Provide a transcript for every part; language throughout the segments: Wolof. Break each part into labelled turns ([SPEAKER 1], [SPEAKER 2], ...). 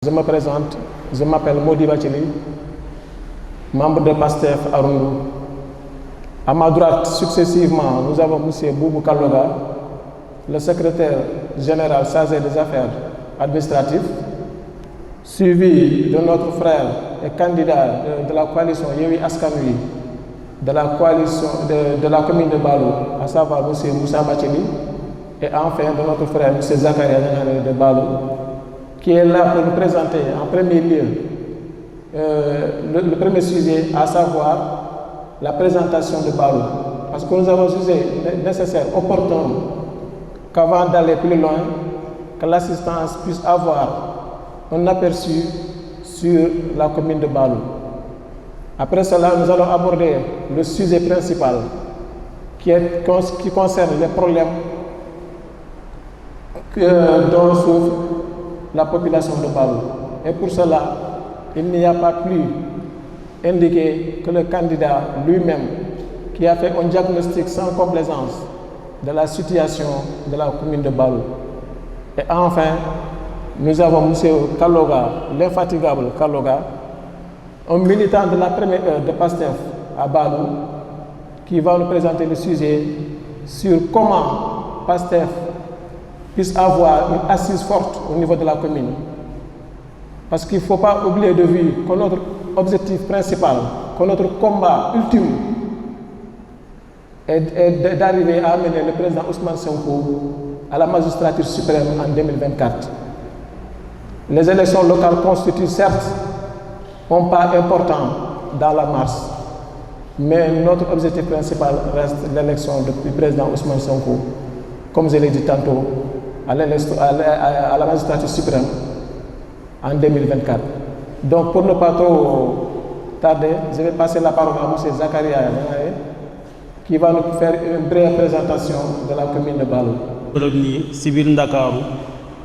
[SPEAKER 1] Je me présente, je m'appelle Mody Bathily, membre de PASTEF Arundu. À ma droite, successivement, nous avons M. Boubou Kalloga, le secrétaire général chargé des affaires administratives, suivi de notre frère et candidat de la coalition Yewwi Askan Wi, de la coalition de la commune de Balou, à savoir M. Moussa Bathily, et enfin de notre frère M. Zakaria de Balou, qui est là pour nous présenter en premier lieu le premier sujet, à savoir la présentation de Balou. Parce que nous avons jugé nécessaire, opportun, qu'avant d'aller plus loin, que l'assistance puisse avoir un aperçu sur la commune de Balou. Après cela, nous allons aborder le sujet principal qui concerne les problèmes dont souffre la population de Balou. Et pour cela, il n'y a pas plus indiqué que le candidat lui-même, qui a fait un diagnostic sans complaisance de la situation de la commune de Balou. Et enfin, nous avons M. Kalloga, l'infatigable Kalloga, un militant de la première heure de PASTEF à Balou, qui va nous présenter le sujet sur comment PASTEF puisse avoir une assise forte au niveau de la commune. Parce qu'il ne faut pas oublier de vue que notre objectif principal, que notre combat ultime est d'arriver à amener le président Ousmane Sonko à la magistrature suprême en 2024. Les élections locales constituent certes un pas important dans la marche, mais notre objectif principal reste l'élection du président Ousmane Sonko, comme je l'ai dit tantôt, à la magistrature suprême en 2024. Donc pour ne pas trop tarder, je vais passer la parole à M. Zakaria qui va nous faire une brève présentation de la commune de Balou.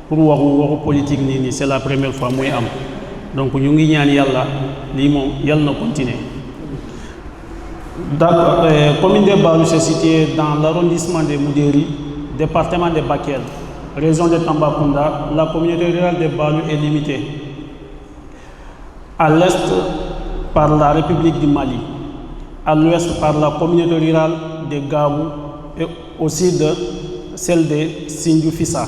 [SPEAKER 2] Pour waxu politique c'est la première fois muy am donc ñu ngi ñaan yalla li mom yalla na continuer. D'accord, commune de Balou est située dans l'arrondissement de Moudéri, département de Bakel, région de Tambacounda. La communauté rurale de Balou est limitée à l'est par la République du Mali, à l'ouest par la communauté rurale de Gabou et au sud celle de Sindou-Fissa.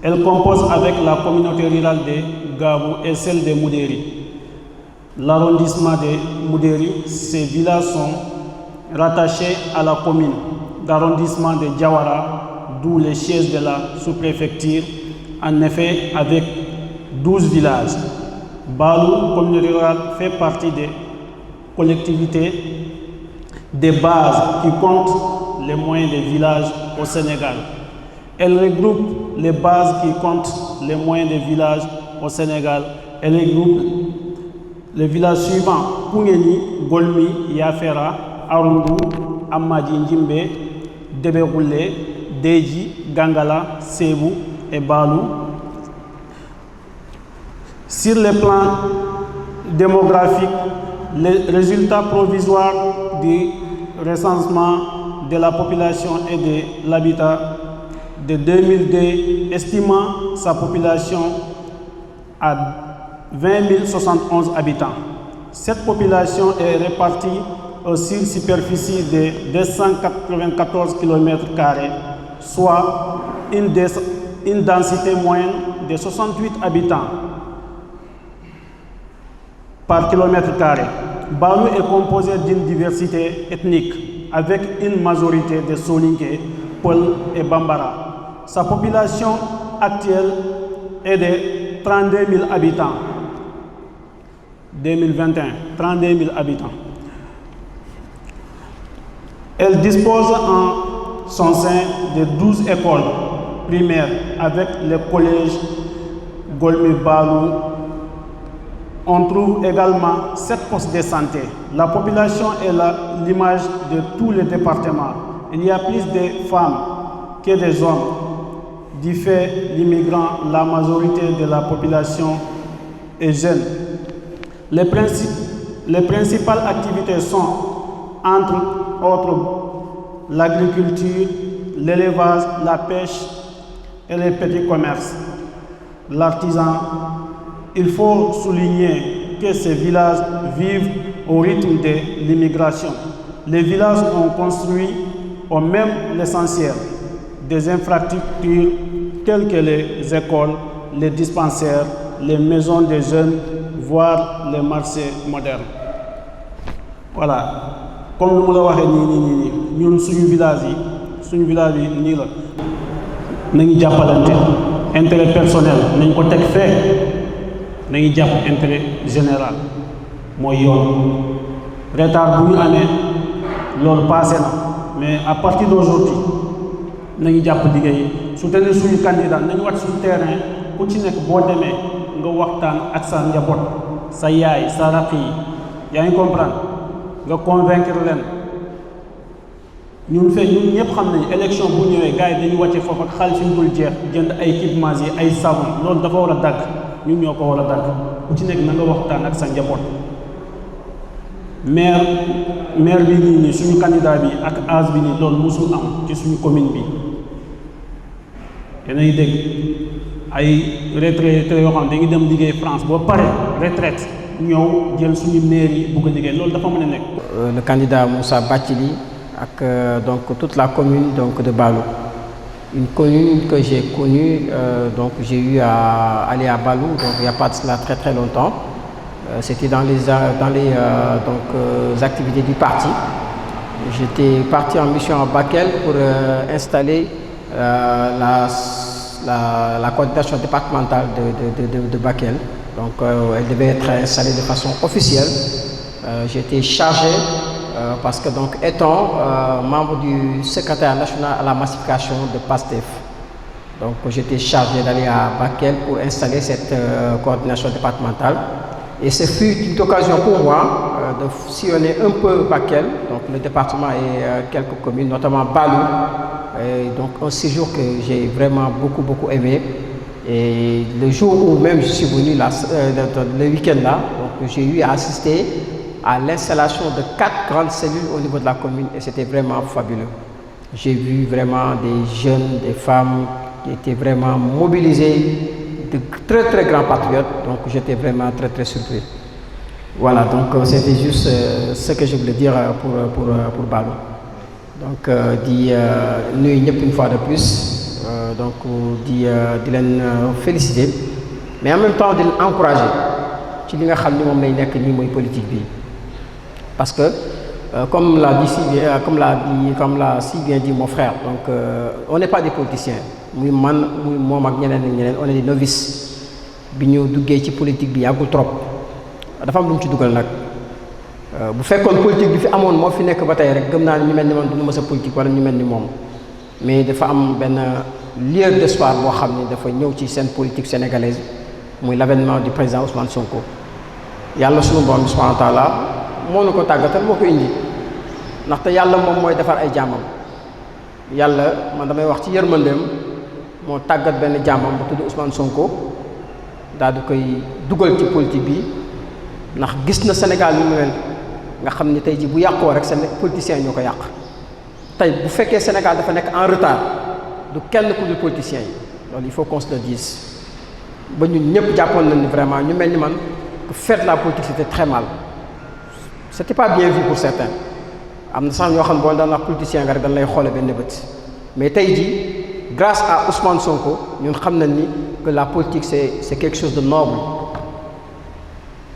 [SPEAKER 2] Elle compose avec la communauté rurale de Gabou et celle de Moudéri. L'arrondissement de Moudéri, ces villages sont rattachés à la commune d'arrondissement de Diawara, d'où les sièges de la sous-préfecture, en effet avec 12 villages. Balou, communauté rurale, fait partie des collectivités de base qui comptent les moyens des villages au Sénégal. Elle regroupe les bases qui comptent les moyens des villages au Sénégal. Elle regroupe les villages suivants: Koungeni, Golmi, Yafera, Arundu, Amadi Njimbe, Débéroulé, Deji, Gangala, Sebou et Balou. Sur le plan démographique, les résultats provisoires du recensement de la population et de l'habitat de 2002, estimant sa population à 20 071 habitants. Cette population est répartie sur une superficie de 294 km², soit une densité moyenne de 68 habitants par kilomètre carré. Balou est composé d'une diversité ethnique avec une majorité de Soninké, Peul et Bambara. Sa population actuelle est de 32 000 habitants. 2021, 32 000 habitants. Elle dispose en son sein de 12 écoles primaires avec le collège Golmi Balou. On trouve également 7 postes de santé. La population est l'image de tous les départements. Il y a plus de femmes que des hommes. Du fait d'immigrants, la majorité de la population est jeune. Les principales activités sont, entre autres, l'agriculture, l'élevage, la pêche et les petits commerces, l'artisan Il faut souligner que ces villages vivent au rythme de l'immigration. Les villages ont construit au même l'essentiel des infrastructures telles que les écoles, les dispensaires, les maisons des jeunes, voire les marchés modernes. Voilà. Comme nous l'avons dit, nous sommes village yi la nañu jàppalante intérêt personnel nañ ko teg fee nañu jàpp intérêt général mooy yoon retard bu ñu amee loolu passé na mais à partir d'aujourd'hui nañu jàpp liggéey soutenir suñu candidat nañu wàcc suñu terrain ku ci nekk boo demee nga waxtaan ak sa njaboot sa yaay sa rakk yi yaa ngi comprendre nga convaincre leen ñun ñëpp xam nañu élection bu ñëwee gars yi dañuy wàcce foofu ak xaalis yu dul jeex jënd ay équipements yi ay savon loolu dafa war a dagg ñun ñoo ko war a dagg ku ci nekk na nga waxtaan ak sa njaboot maire bi nii suñu candidat bi ak âge bi nii loolu musul am ci suñu commune bi yéenay dégg ay retraité yoo xam ne dañuy dem liggéey France ba pare retraite ñëw jël suñu maire yi bugg a liggéey loolu dafa mën a nekk.
[SPEAKER 3] Le candidat Moussa Bathily avec donc toute la commune donc de Balou, une commune que j'ai connue, donc j'ai eu à aller à Balou, donc il n'y a pas de cela très longtemps. C'était dans les activités du parti. J'étais parti en mission à Bakel pour installer la coordination départementale de Bakel. Donc elle devait être installée de façon officielle. J'étais chargé parce que donc étant membre du secrétaire national à la massification de PASTEF, donc j'étais chargé d'aller à Bakel pour installer cette coordination départementale. Et ce fut une occasion pour moi de sillonner un peu Bakel, donc le département et quelques communes, notamment Balou. Et donc un séjour que j'ai vraiment beaucoup aimé. Et le jour où même je suis venu là, le week-end là, donc j'ai eu à assister à l'installation de 4 grandes cellules au niveau de la commune et c'était vraiment fabuleux. J'ai vu vraiment des jeunes, des femmes qui étaient vraiment mobilisés, de très grands patriotes, donc j'étais vraiment très surpris. Voilà, donc c'était juste ce que je voulais dire pour Balou. Donc nous une fois de plus, donc les féliciter, mais en même temps de l'encourager. ci li nga xam ni moom lay nekk nii mooy politique bi parce que comme l'a si bien dit mon frère, donc on n'est pas des politiciens muy man muy moom ak ñeneen on est des novices bi ñu duggee ci politique bi yàggul trop dafa am lu mu ci dugal nag bu fekkoon politique bi fi amoon moo fi nekk ba tey rek gëm naa ne ñu mel ni man duñu mës a politique wala ñu mel ni moom mais dafa am benn lueur d'espoir boo xam ne dafa ñëw ci scène politique sénégalaise muy l'avènement du président Ousmane Sonko. Yàlla sunu borom subhanahu wa taala moo nu ko tàggatal moo ko indi ndaxte yàlla moom mooy defar ay jaamam yàlla man damay wax ci yërmandeem moo tàggat benn jaamam bu tudd Ousmane Sonko daal di koy dugal ci politique bi ndax gis na Sénégal yu mu mel nga xam ni tey ji bu yàqoo rek seen politiciens ñoo ko yàq tey bu fekkee Sénégal dafa nekk en retard du kenn ku dul politiciens yi loolu il faut qu'on se le dise ba ñun ñëpp jàppoon nañ ni vraiment ñu mel ni man faire de la politique c'était très mal, c'était pas bien vu pour certains. am na sax ñoo xam ne boo daan wax politicien nga rek dañ lay xoole benn bët mais tey jii grâce à Ousmane Sonko ñun xam nañ ni que la politique c'est quelque chose de noble.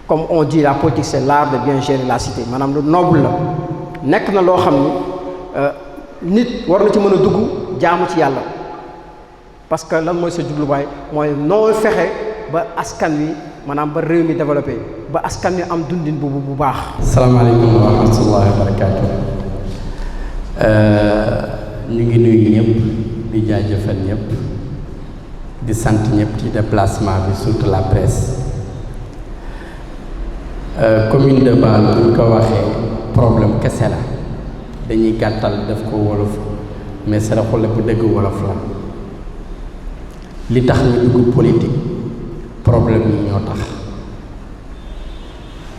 [SPEAKER 3] Comme on dit, la politique c'est l'art de bien gérer la cité maanaam lu noble la nekk na loo xam ni nit war na ci mën a dugg jaamu ci yàlla parce que lan mooy sa jubluwaay mooy noo fexe ba askan wi maanaam ba réew mi développé ba askan wi am dundin bu baax.
[SPEAKER 4] asalaamaaleykum wa rahmatullahi wa barakaatu. ñu ngi nuyu ñëpp di jaajëfal ñëpp di sant ñëpp ci déplacement bi surtout la presse. Commune de Balou bu ñu ko waxee problème kese la dañuy gàttal def ko wolof mais saraxule bu dëgg wolof la li tax ñu dugg politique. problème yi ñoo tax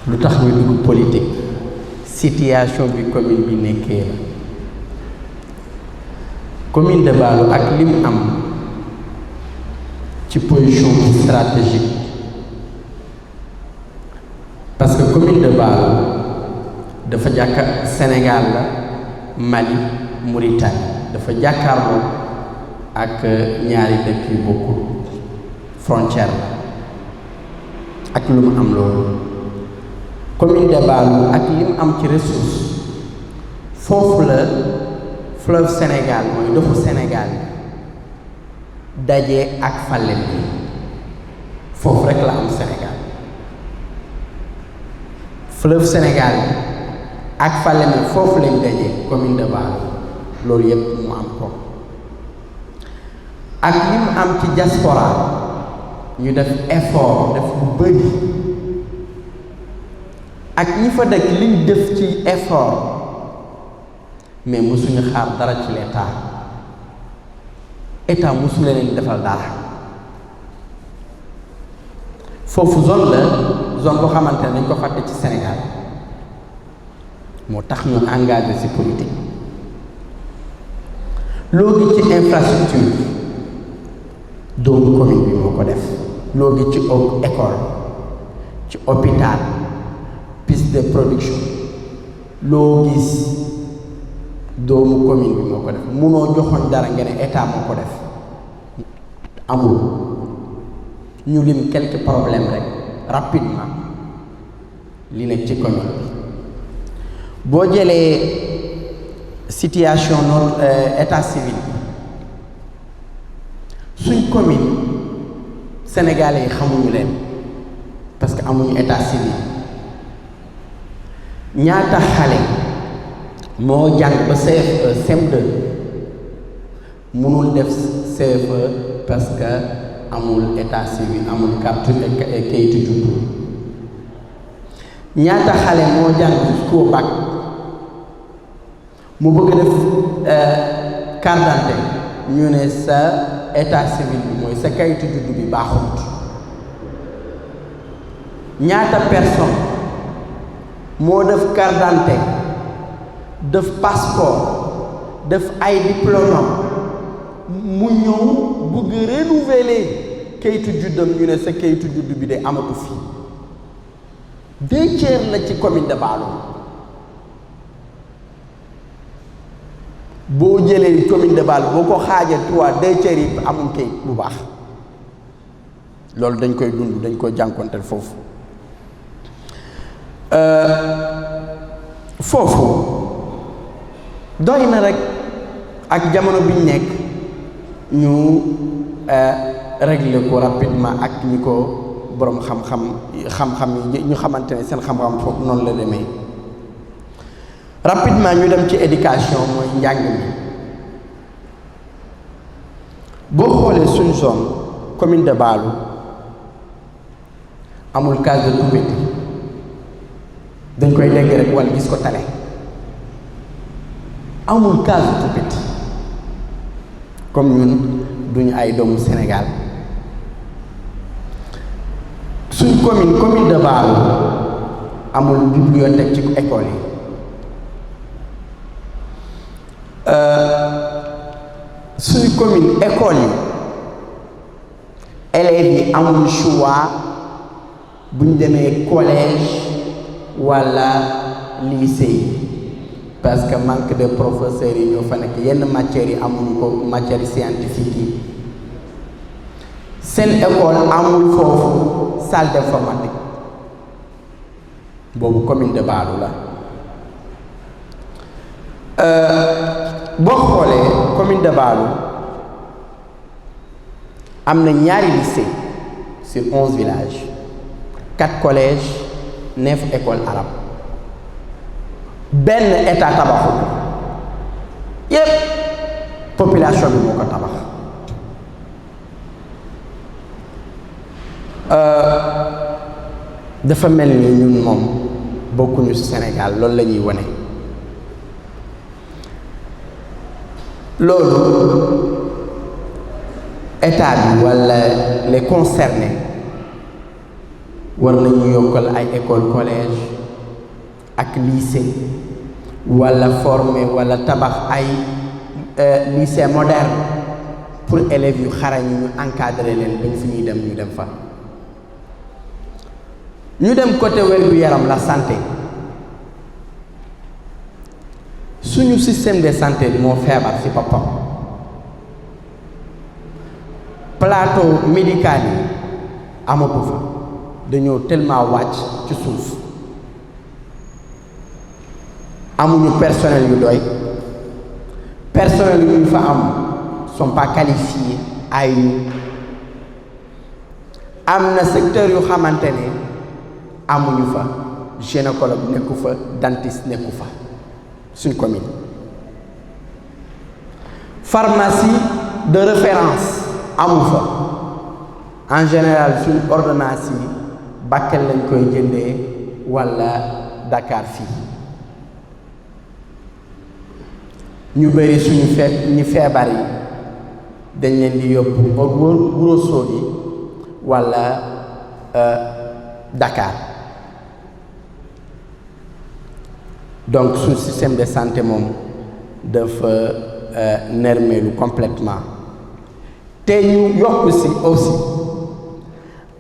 [SPEAKER 4] lu tax ñu dugg politique situation bi commune bi nekkee la commune de Balou ak lim am ci position stratégique parce que commune de Balo dafa jàkkaar Sénégal la Mali Mauritanie dafa jàkkaarloo ak ñaari dëkk yu bokkul frontière la ak lu mu am loolu commune de Balo ak li mu am ci ressource foofu la fleuve Sénégal mooy doxu Sénégal daje ak Fallène bi foofu rek la am Sénégal fleuve Sénégal ak Fallène bi foofu lañ daje commune de Balo loolu yépp mu am ko ak li mu am ci diaspora ñu def effort def lu bëri ak ñi fa dëkk liñ def ci effort mais mosuñu xaar dara ci état mosu leen defal dara foofu zone boo xamante ne dañ ko fàtte ci Sénégal moo tax ñu engagé ci politique loo gi ci infrastructure doomu commune bi moo ko def loo gi ci école ci hôpital piste de production loo gis doomu commune bi moo ko def munoo joxoon dara nga ne état moo ko def amul ñu lim quelques problèmes rek rapidement li nekk ci commune bi boo jëlee situation notre état civil suñ commune sénégalais yi xamuñu leen parce que amuñu état civil ñaata xale moo jàng ba CFE CM2 mënul def CFE parce que amul état civil amul carte kayitu juddu ñaata xale moo jàng jusqu'au bac mu bëgg def carte d'identité ñu ne sa état civil bi mooy sa kayitu juddu bi baaxut ñaata personne moo def carte d'identité def passeport def ay diplôme mu ñëw bëgg renouveler kayitu juddam ñu ne sa kayitu juddu bi de amatu fi 2/3 la ci commune de Balo boo jëlee commune de Balo boo ko xaajee 2/3 yi amul kayit bu baax loolu dañ koy dund dañ koy jànkonteel foofu foofu doy na rek ak jamono biñ nekk ñu régler ko rapidement ak ñi ko boroom xam-xam yi ñu xamante ne seen xam-xam foofu noonu la demee rapidement ñu dem ci éducation mooy njàng mi boo xoolee suñu zone commune de Balo amul case de tout-petit dañ koy dégg rek wala gis ko tale amul case de tout-petit comme ñun duñu ay doomu Sénégal suñ commune de Balo amul bibliothèque ci école yi suñ commune école yi élèves yi amul choix buñ demee collège wala lycée parce que manque de professeurs yi ñoo fa nekk yenn matières yi amuñu ko matière scientifique yi seen école amul foofu salle d'informatique boobu commune de Balo la boo xoolee commune de Balo am na ñaari lycée sur 11 villages 4 collèges 9 écoles arabes benn état tabaxu yépp population bi moo ko tabax dafa mel ni ñun moom bokkuñu ci Sénégal loolu la ñuy wone loolu état bi walla les concernés war nañu yokkal ay école collège ak lycée walla former walla tabax ay lycée moderne pour élèves yu xarañ ñu encadrer leen bañ fi ñuy dem ñu dem fa ñu dem côté wér-gu-yaram la santé suñu système de santé bi moo feebar ci boppam plateau médical yi amatu fa dañoo tellement wàcc ci suuf amuñu personnel yu doy personnel yu ñu fa am sont pas qualifiés ay am na secteur yu xamante ne amuñu fa gynécologue nekku fa dentiste nekku fa suñ commune pharmacie de référence amu fa en général suñ ordonnance yi Bakel lañ koy jëndee walla Dakar fii ñu bëri suñu ñi feebar yi dañ leen di yóbbu Ouro Sogui walla Dakar donc suñu système de santé moom dafa nermeelu complètement te ñu yokk si aussi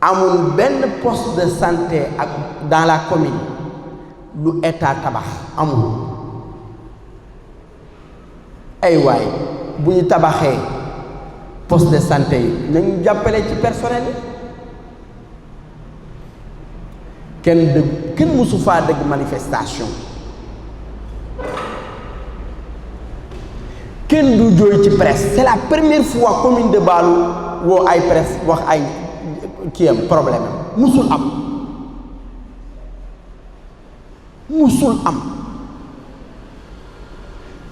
[SPEAKER 4] amul benn poste de santé ak dans la commune lu état tabax amul ay waay bu ñu tabaxee poste de santé yi nañu jàppale ci personnel yi kenn mësu faa dëgg manifestation kenn du jooy ci presse c'est la première fois commune de Baalu woo ay presse wax ay kiyam problème musul am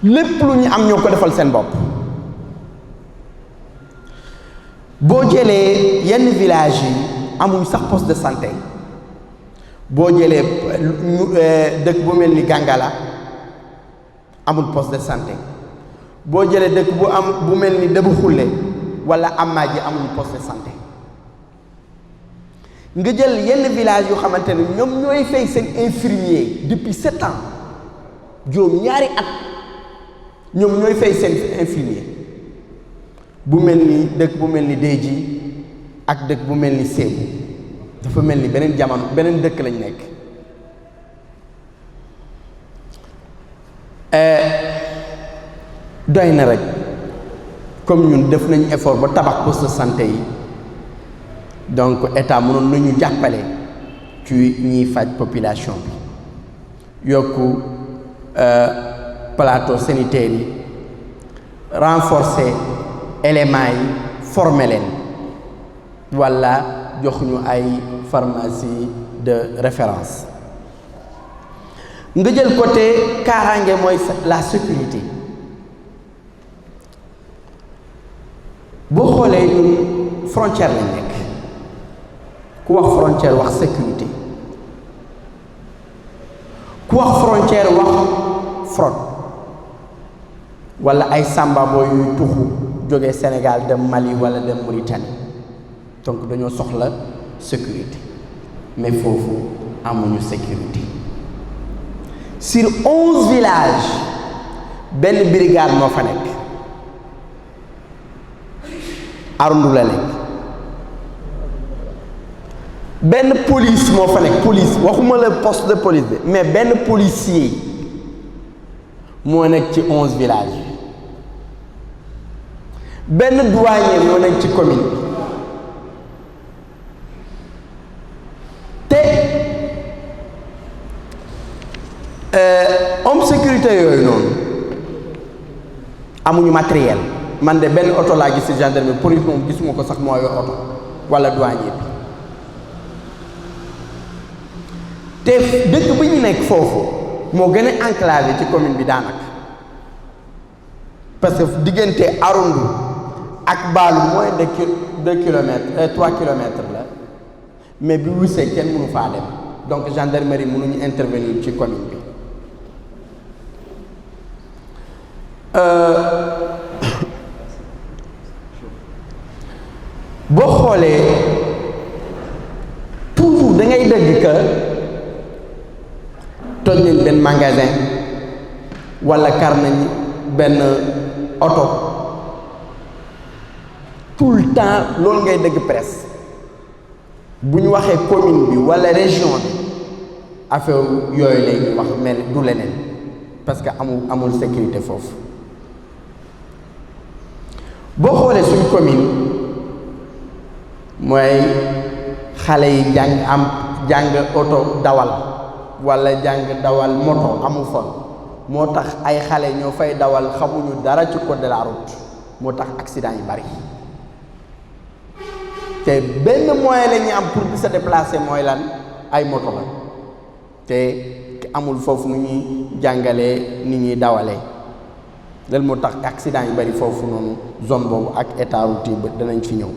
[SPEAKER 4] lépp lu ñu am ñoo ko defal seen bopp boo jëlee yenn village yi amuñ sax poste de santé boo jëlee dëkk bu mel ni Gangala amul poste de santé boo jëlee dëkk bu mel ni Dëbu Xulle wala Amaaji amuñu poste de santé nga jël yenn village yu xamante ne ñoom ñooy fay seen infirmier depuis 7 ans juróom ñaari at ñoom ñooy fay seen infirmier bu mel ni dëkk bu mel ni Déji ak dëkk bu mel ni Sébu dafa mel ni beneen jamono beneen dëkk lañ nekk doy na rek comme ñun def nañu effort ba tabax poste de santé yi donc état mënoon nañu jàppale ci ñiy faj population bi yokku plateau sanitaire yi renforcer éléments yi former leen walla jox ñu ay pharmacie de référence nga jël côté kaaraange mooy la sécurité boo xoolee ñun frontière lañ nekk ku wax frontière wax sécurité ku wax frontière wax fraude walla ay sambabo yuy tuxu jógee Sénégal dem Mali walla dem Mauritanie donc dañoo soxla sécurité mais foofu amuñu sécurité sur 11 villages benn brigade moo fa nekk arundu la nekk benn police moo fa nekk police waxuma la poste de police bi mais benn policier moo nekk ci 11 villages benn douanier moo nekk ci commune te homme sécurité yooyu noonu amuñu matériel man de benn oto laa gis ci gendarmerie police moom gisuma ko sax moo yor oto walla douanier bi te dëkk bi ñu nekk foofu moo gën a enclavé ci commune bi daanaka parce que diggante Arundu ak Baalu moins de 2 kilomètres 3 kilomètres la mais bi wisee kenn mënu faa dem donc gendarmerie mënuñu intervenir ci commune bi boo xoolee toujours da ngay dégg que toj nañ benn magasin walla kar nañ benn oto tout le temps loolu ngay dégg presse bu ñu waxee commune bi walla région bi affaire yooyu lay ñu wax mel du leneen parce que amul sécurité foofu boo xoolee suñ commune mooy xale yi jàng oto dawal walla jàng dawal moto amu fa moo tax ay xale ñoo fay dawal xamuñu dara ci code de la route moo tax accident yi bari te benn moyen la ñuy am pour di se déplacer mooy lan ay moto la te amul foofu nu ñuy jàngalee ni ñuy dawalee loolu moo tax accident yi bari foofu noonu zone boobu ak état route yi ba danañ fi ñëw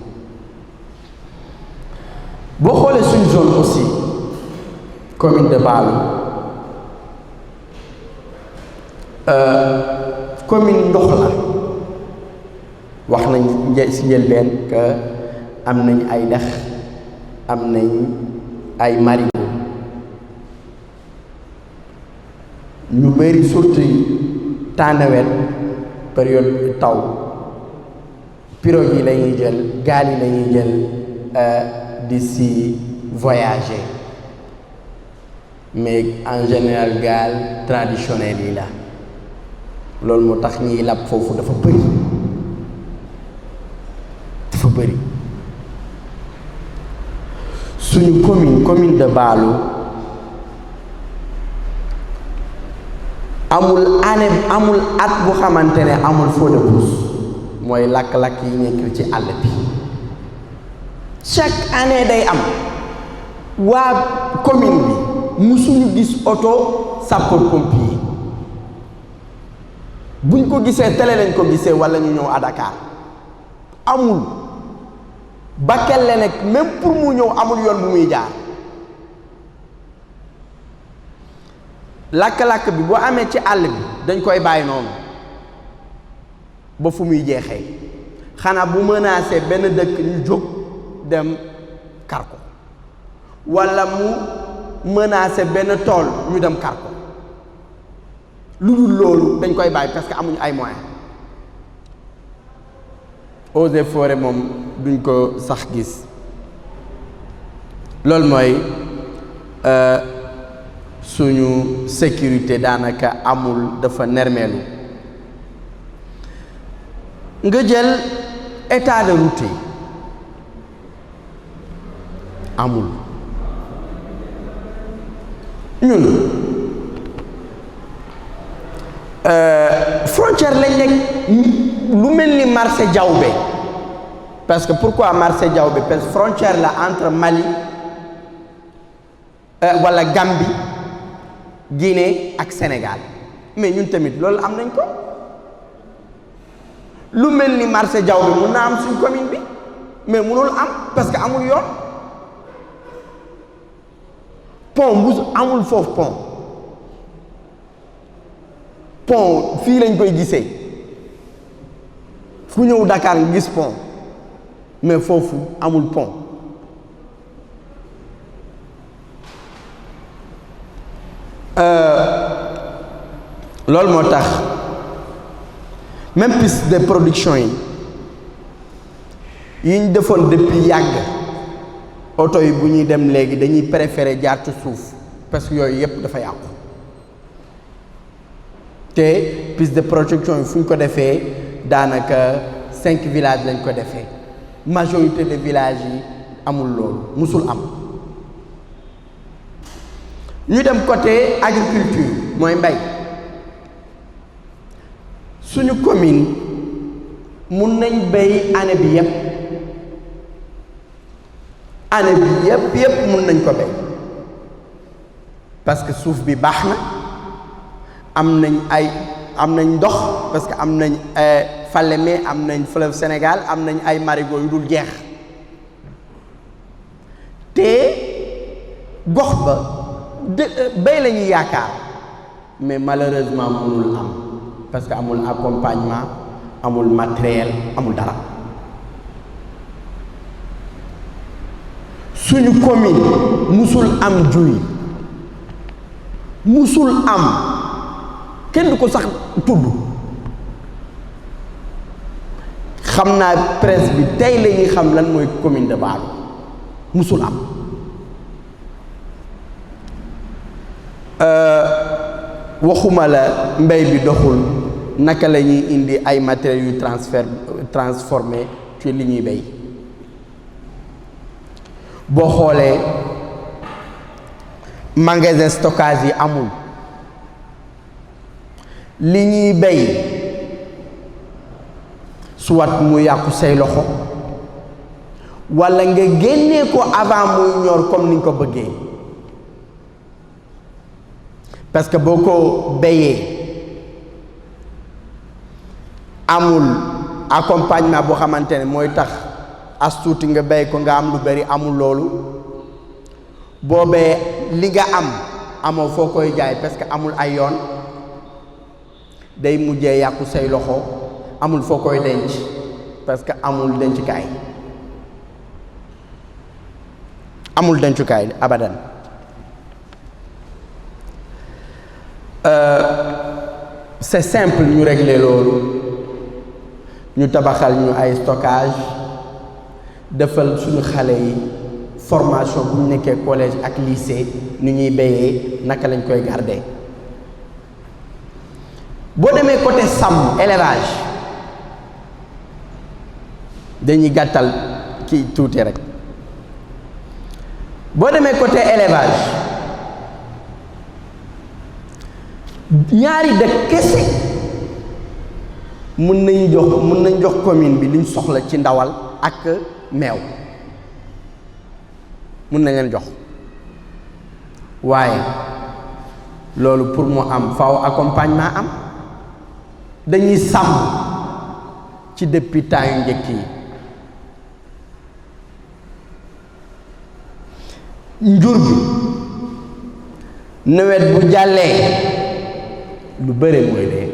[SPEAKER 4] boo xoolee suñ zone aussi commune de Baloum commune ndox la wax nañ si njëlbeen que am nañ ay dex am nañ ay marigot ñu bëri surtout temps nawet période taw pirogue yi la ñuy jël gaal yi la ñuy jël di si voyager mais en général gaal traditionnel yi la loolu moo tax ñiy lab foofu dafa bëri suñu commune de Baloum amul at bu xamante ne amul feu de brousse mooy lakk-lakk yi nekk ci àll bi chaque année day am waa commune bi musuñu gis oto sapeur pompier buñ ko gisee télé lañ ko gisee walla ñu ñëw à Dakar amul Bakel la nekk même pour mu ñëw amul yoon bu muy jaar lakk-lakk bi boo amee ci àll bi dañ koy bàyyi noonu ba fu muy jeexee xanaa bu menacé benn dëkk ñu jóg dem kar ko walla mu menacé benn tool ñu dem kar ko lu dul loolu dañ koy bàyyi parce que amuñu ay moyens eaux et forêts moom duñ ko sax gis loolu mooy suñu sécurité daanaka amul dafa nermeelu nga jël état de route yi amul ñun frontière lañ nekk lu mel ni marché Diaoubé parce que pourquoi marché Diaoubé parce que frontière la entre Mali wala Gambie Guinée ak Sénégal mais ñun tamit loolu am nañ ko lu mel ni marché Diaoubé mun na am suñ commune bi mais munul am parce que amul yoon pont bu amul foofu pont fii lañ koy gisee fu ñëw Dakar nga gis pont mais foofu amul pont loolu moo tax même piste de production yi ñu defoon depuis yàgg oto yi bu ñuy dem léegi dañuy préférer jaar ci suuf parce que yooyu yëpp dafa yàqu te piste de production yi fu ñu ko defee daanaka 5 villages lañ ko defee majorité de villages yi amul loolu musul am ñu dem côté agriculture mooy mbay suñu commune mun nañ béy année bi yëpp mun nañ ko béy parce que suuf bi baax na am nañ ndox parce que am nañ Falémé am nañ fleuve Sénégal am nañ ay marigots yu dul jeex te gox ba béy la ñuy yaakaar mais malheureusement mënul am parce que amul accompagnement amul matériel amul dara suñu commune musul am juy musul am kenn du ko sax tudd xam naa presse bi tey la ñuy xam lan mooy commune de Baloum musul am waxuma la mbay bi doxul naka la ñuy indi ay matériels yu transformé ci li ñuy bay boo xoolee magasin stockage yi amul li ñuy bay soit mu yàqu say loxo walla nga génnee ko avant muy ñor comme ni nga ko bëggee parce que boo ko bayee amul accompagnement boo xamante ne mooy tax as tuuti nga bay ko nga am lu bari amul loolu boobee li nga am amoo foo koy jaay parce que amul ay yoon day mujjee yàqu say loxo amul foo koy denc parce que amul dencukaay abadan c'est simple ñu régler loolu ñu tabaxal ñu ay stockage defal suñu xale yi formation bu ñu nekkee collège ak lycée nu ñuy béyee naka lañ koy garder boo demee côté sàmm élevage dañuy gàttal kii tuuti rek boo demee côté élevage ñaari dëkk kese mën nañ jox commune bi liñ soxla ci ndawal ak meew mën nañ leen jox waaye loolu pour mu am faaw accompagnement am dañuy sàmm ci depuis temps yu njëkk yi njur bi nawet bu jàllee lu bëre mooy dee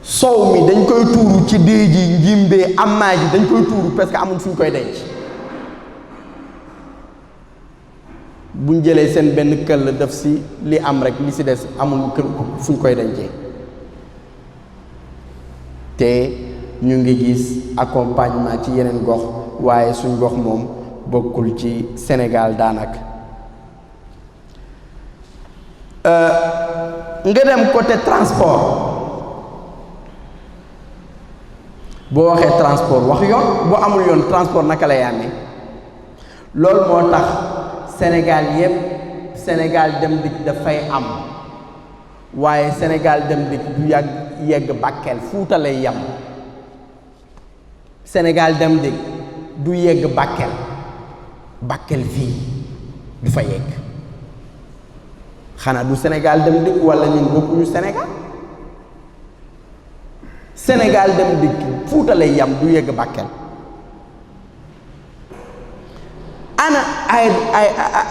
[SPEAKER 4] soow mi dañ koy tuuru ci déeg ji njimbee amaa ji dañ koy tuuru parce que amul fu ñu koy denc buñ jëlee seen benn këll def si li am rek li si des amul kër fu ñu koy dencee te ñu ngi gis accompagnement ci yeneen gox waaye suñ gox moom bokkul ci Sénégal daanaka nga dem côté transport boo waxee transport wax yoon boo amul yoon transport naka lay amee loolu moo tax Sénégal yépp Sénégal dem dikk dafay am waaye Sénégal dem dikk du yegg Bakel Fuuta lay yem Sénégal dem dikk du yegg Bakel fii du fa yegg xanaa du Sénégal dem dikk walla ñun bokkuñu Sénégal dem dikk Fuuta lay yem du yegg Bakel ana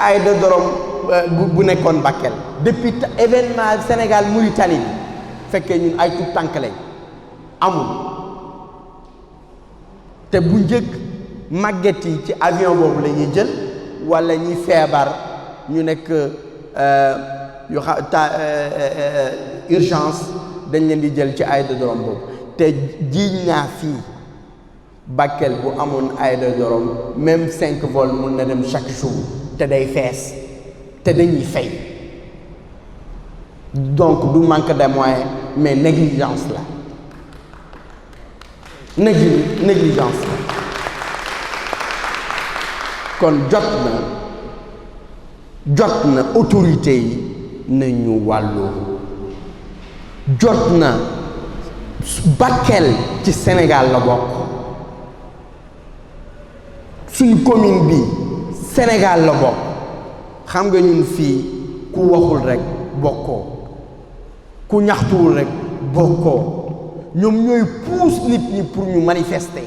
[SPEAKER 4] ay de dorom bu nekkoon Bakel depuis événement Sénégal Mauritanie bi fekkee ñun ay tout tànk lañ amul te bu njëkk màgget yi ci avion boobu la ñuy jël walla ñuy feebar ñu nekk urgence dañ leen di jël ci aérodrome boobu te jiiñ naa fii Bakel bu amoon aérodrome même 5 vols mun na dem chaque jour te day fees te dañuy fay donc du manque de moyens mais négligence la négligence la kon jot na autorité yi nañu wàllu jot na Bakel ci Sénégal la bokk suñ commune bi Sénégal la bokk xam nga ñun fii ku waxul rek bokkoo ku ñaxtuwul rek bokkoo ñoom ñooy pousse nit ñi pour ñu manifester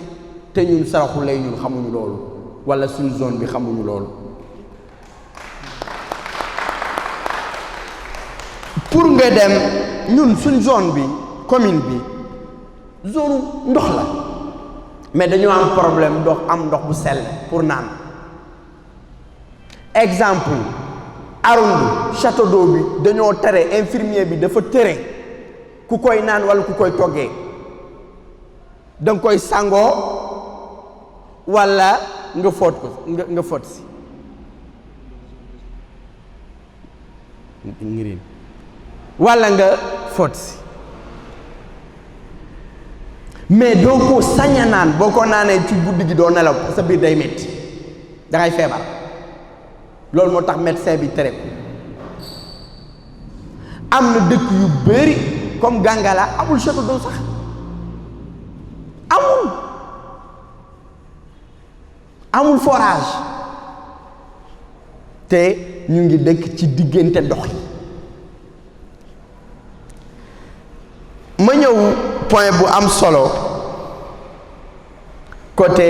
[SPEAKER 4] te ñun Saraxule ñun xamuñu loolu walla suñ zone bi xamuñu loolu pour nga dem ñun suñ zone bi commune bi zone ndox la mais dañoo am problème ndox bu sell pour naan exemple Arundu château d'eau bi dañoo tere infirmier bi dafa tere ku koy naan walla ku koy toggee danga koy sangoo walla nga fóot ko nga fóot si ngirin walla nga fóot si mais doo ko sañ a naan boo ko naanee ci guddi gi doo nelaw sa biir day metti dangay feebar loolu moo tax médecin bi tere ko am na dëkk yu bari comme Gangala amul château d'eau sax amul forage te ñu ngi dëkk ci diggante ndox yi ma ñëw point bu am solo côté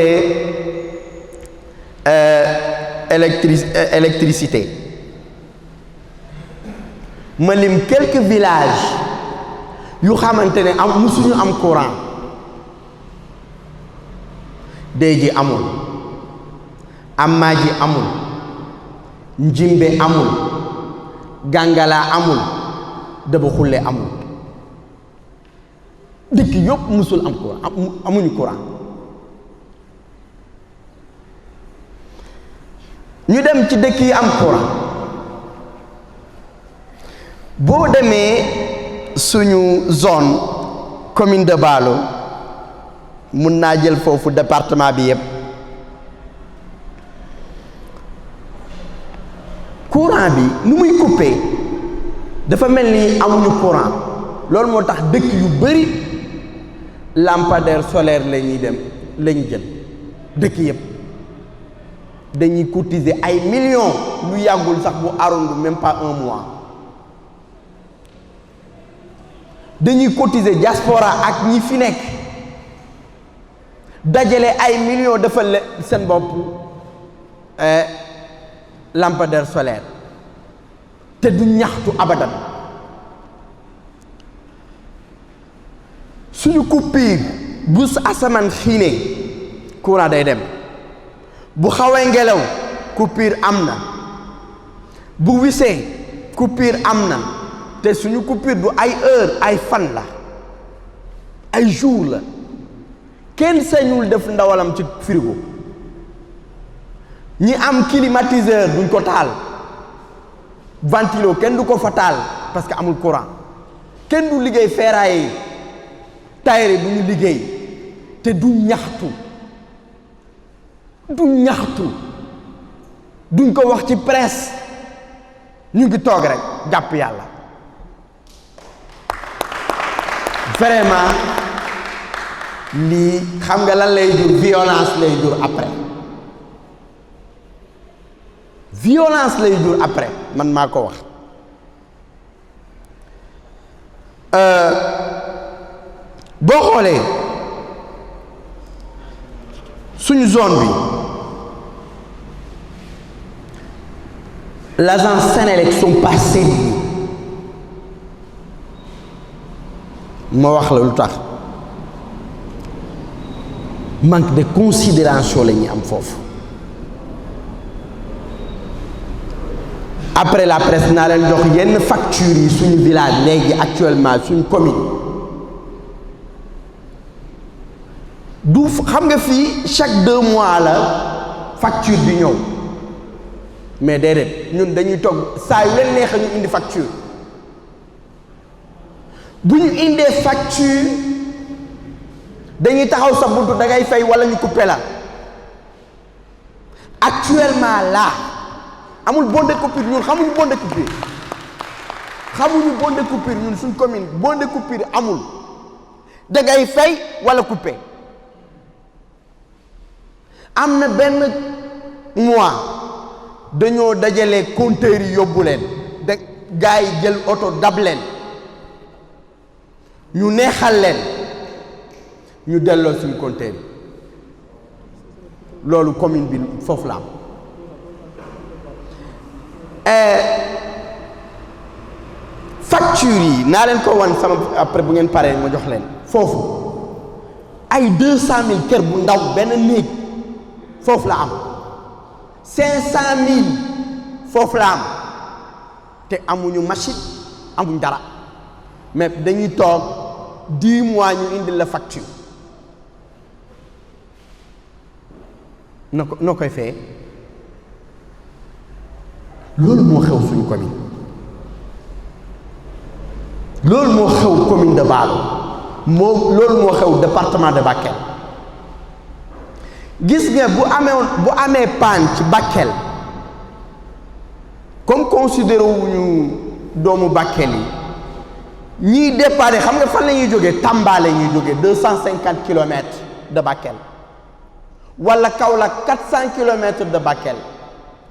[SPEAKER 4] électricité ma lim quelques villages yu xamante ne musuñu am courant Déji amul Amaaji amul Njimbe amul Gangala amul Daba Xulle amul dëkk yëpp musul am courant amuñu courant ñu dem ci dëkk yi am courant boo demee suñu zone commune de Balo mun naa jël foofu département bi yëpp courant bi nu muy coupé dafa mel ni amuñu courant loolu moo tax dëkk yu bari lampadaire solaire la ñuy dem la ñu jël dëkk yëpp dañuy cotiser ay millions lu yàggul sax bu arrondu même pas un mois dañuy cotiser diaspora ak ñi fi nekk dajale ay millions defal la seen bopp lampadaire solaire te du ñaxtu abadan suñu coupure bu asamaan xiinee courant day dem bu xawee ngelaw coupure am na bu wisee coupure am na te suñu coupure du ay heure ay fan la ay jour la kenn sañul def ndawalam ci frigo ñi am climatiseur duñ ko taal ventilo kenn du ko fa taal parce que amul courant kenn du liggéey ferraille tailleur du ñu liggéey te du ñaxtu duñ ko wax ci presse ñu ngi toog rek jàpp yàlla vraiment lii xam nga lan lay jur violence lay jur après man maa ko wax boo xoolee suñu zone bi l'agence Senelec sont pas sérieux ma wax la lu tax manque de considération la ñuy am foofu après la presse naa leen jox yenn factures yi suñu village léegi actuellement suñu commune du xam nga fii chaque 2 mois la facture bi ñëw mais déedéet ñun dañuy togg saa yu leen neex ñu indi facture bu ñu indee facture dañuy taxaw sa buntu da ngay fay wala ñu coupé la actuellement là amul bon de coupure ñun xamuñu bon de coupure ñun suñ commune bon de coupure amul da ngay fay wala coupé am na benn mois dañoo dajale compteurs yi yóbbu leen de gars yi jël oto dab leen ñu neexal leen ñu delloo suñu compteurs yi loolu commune bi foofu la am facture yi naa leen ko wan sama après bu ngeen paree ma jox leen foofu ay 200 000 kër bu ndaw benn néeg foofu la am 500 000 foofu la am te amuñu machine amuñ dara mais dañuy toog 10 mois ñu indil la facture noo koy fee loolu moo xew suñu commune
[SPEAKER 5] loolu moo xew commune de Balo loolu moo xew département de Bakel. gis nga bu amee panne ci Bakel comme considéré wuñu doomu Bakel yi ñiy déparé xam nga fan la ñuy jógee Tamba la ñuy jógee 250 kilomètres de Bakel wala Kaolack 400 kilomètres de Bakel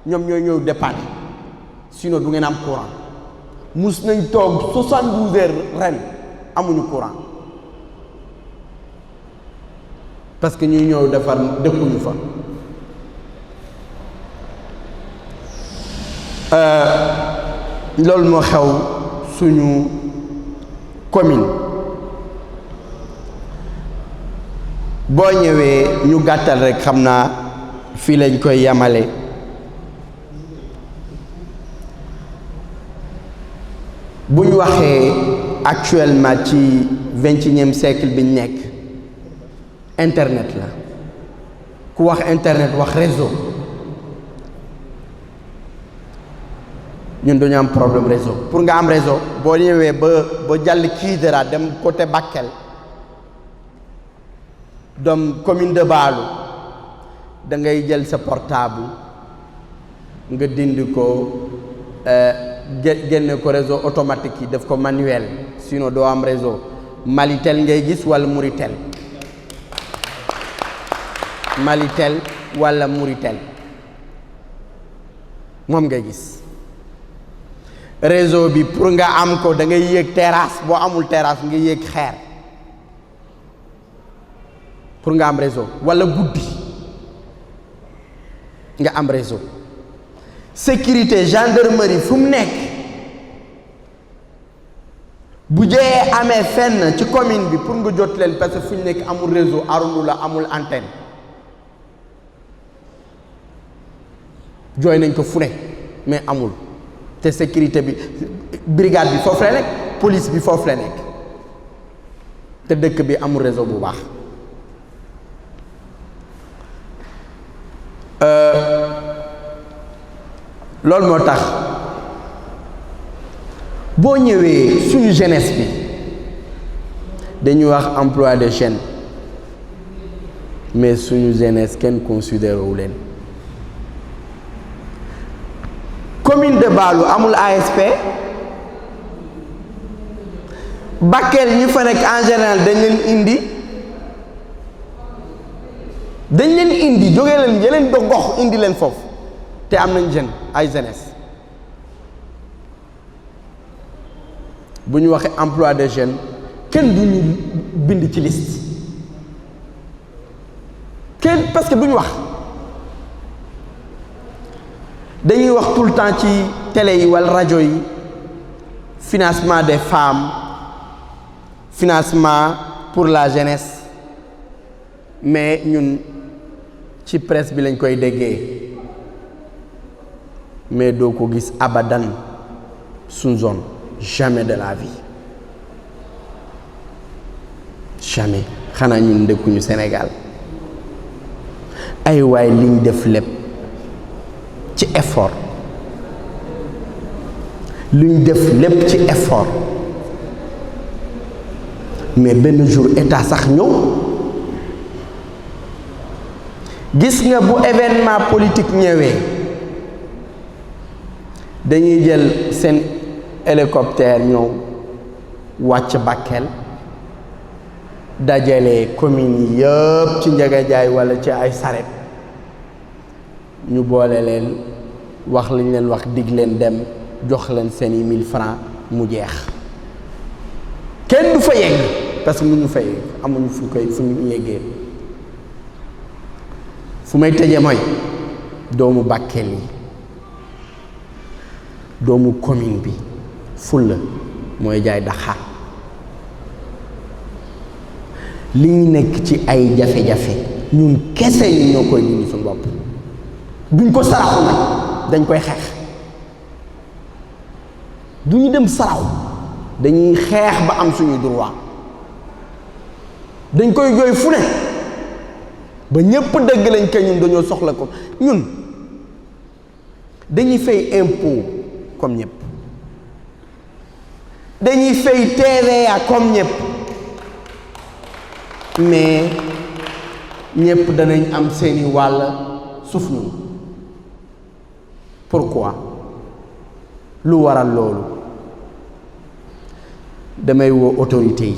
[SPEAKER 5] ñoom ñooy ñëw dépanner sinon du ngeen am courant mus nañ toog 72 heures ren amuñu courant parce que ñuy ñëw defar dëkkuñu fa. loolu moo xew suñu commune boo ñëwee ñu gàttal rek xam naa fii lañ koy yamale. bu ñu waxee actuellement ci 21e siècle bi ñu nekk internet la ku wax internet wax réseau ñun dañu am problème réseau pour nga am réseau boo ñëwee ba jàll Kidira dem côté Bakel dem commune de Balo da ngay jël sa portable nga dindi ko génne ko réseau automatique yi def ko manuel sinon doo am réseau Malitel ngay gis wala Muritel Malitel wala Muritel moom ngay gis réseau bi pour nga am ko da ngay yéeg terrasse boo amul terrasse nga yéeg xeer pour nga am réseau wala guddi nga am réseau sécurité gendarmerie fu mu nekk bu jëyee amee fenn ci commune bi pour nga jot leen parce que fu ñu nekk amul réseau arundu la amul antenne jooy nañ ko fu ne mais amul te sécurité bi brigade bi foofu la nekk police bi foofu la nekk te dëkk bi amul réseau bu baax. loolu moo tax boo ñëwee suñu jeunesse bi dañuy wax emploi des jeunes mais suñu jeunesse kenn considéré wu leen. commune de Balo amul ASP Bakel ñi fa nekk en général dañ leen indi jógee leen jëleen do gox indi leen foofu te am nañ jeune ay jeunesse bu ñu waxee emploi des jeunes kenn du ñu bind ci liste kenn parce que du ñu wax dañuy wax tout le temps ci télé yi wala rajo yi financement des femmes financement pour la jeunesse mais ñun ci presse bi lañ koy déggee mais doo ko gis abadan suñ zone jamais de la vie jamais xanaa ñun dëkkuñu Sénégal ay waay liñ def lépp ci effort luñ def lépp ci effort mais benn jour état sax ñëw gis nga bu événement politique ñëwee dañuy jël seen hélicoptère ñëw wàcc Bakel dajale communes yi yëpp ci Ndiaga Jaay wala ci ay saret ñu boole leen wax lañ leen wax dig leen dem jox leen seeni 1000 francs mu jeex kenn du fa yegg parce que mënuñu fa yegg amuñu fu ñu yeggee fu may tëje mooy doomu Bakel yi doomu commune bi fulla mooy jaay Dakar li ñu nekk ci ay jafe-jafe ñun kese ñu ñoo koy dindi suñu bopp duñ ko saraxu nag dañ koy xeex duñu dem saraxu dañuy xeex ba am suñu droit dañ koy jooy fu ne ba ñépp dëgg lañ ko ñun dañoo soxla ko ñun dañuy fay impôt comme ñépp dañuy fay TVA comme ñëpp mais ñëpp danañ am seeni wàll suuf ñun pourquoi lu waral loolu damay woo autorité yi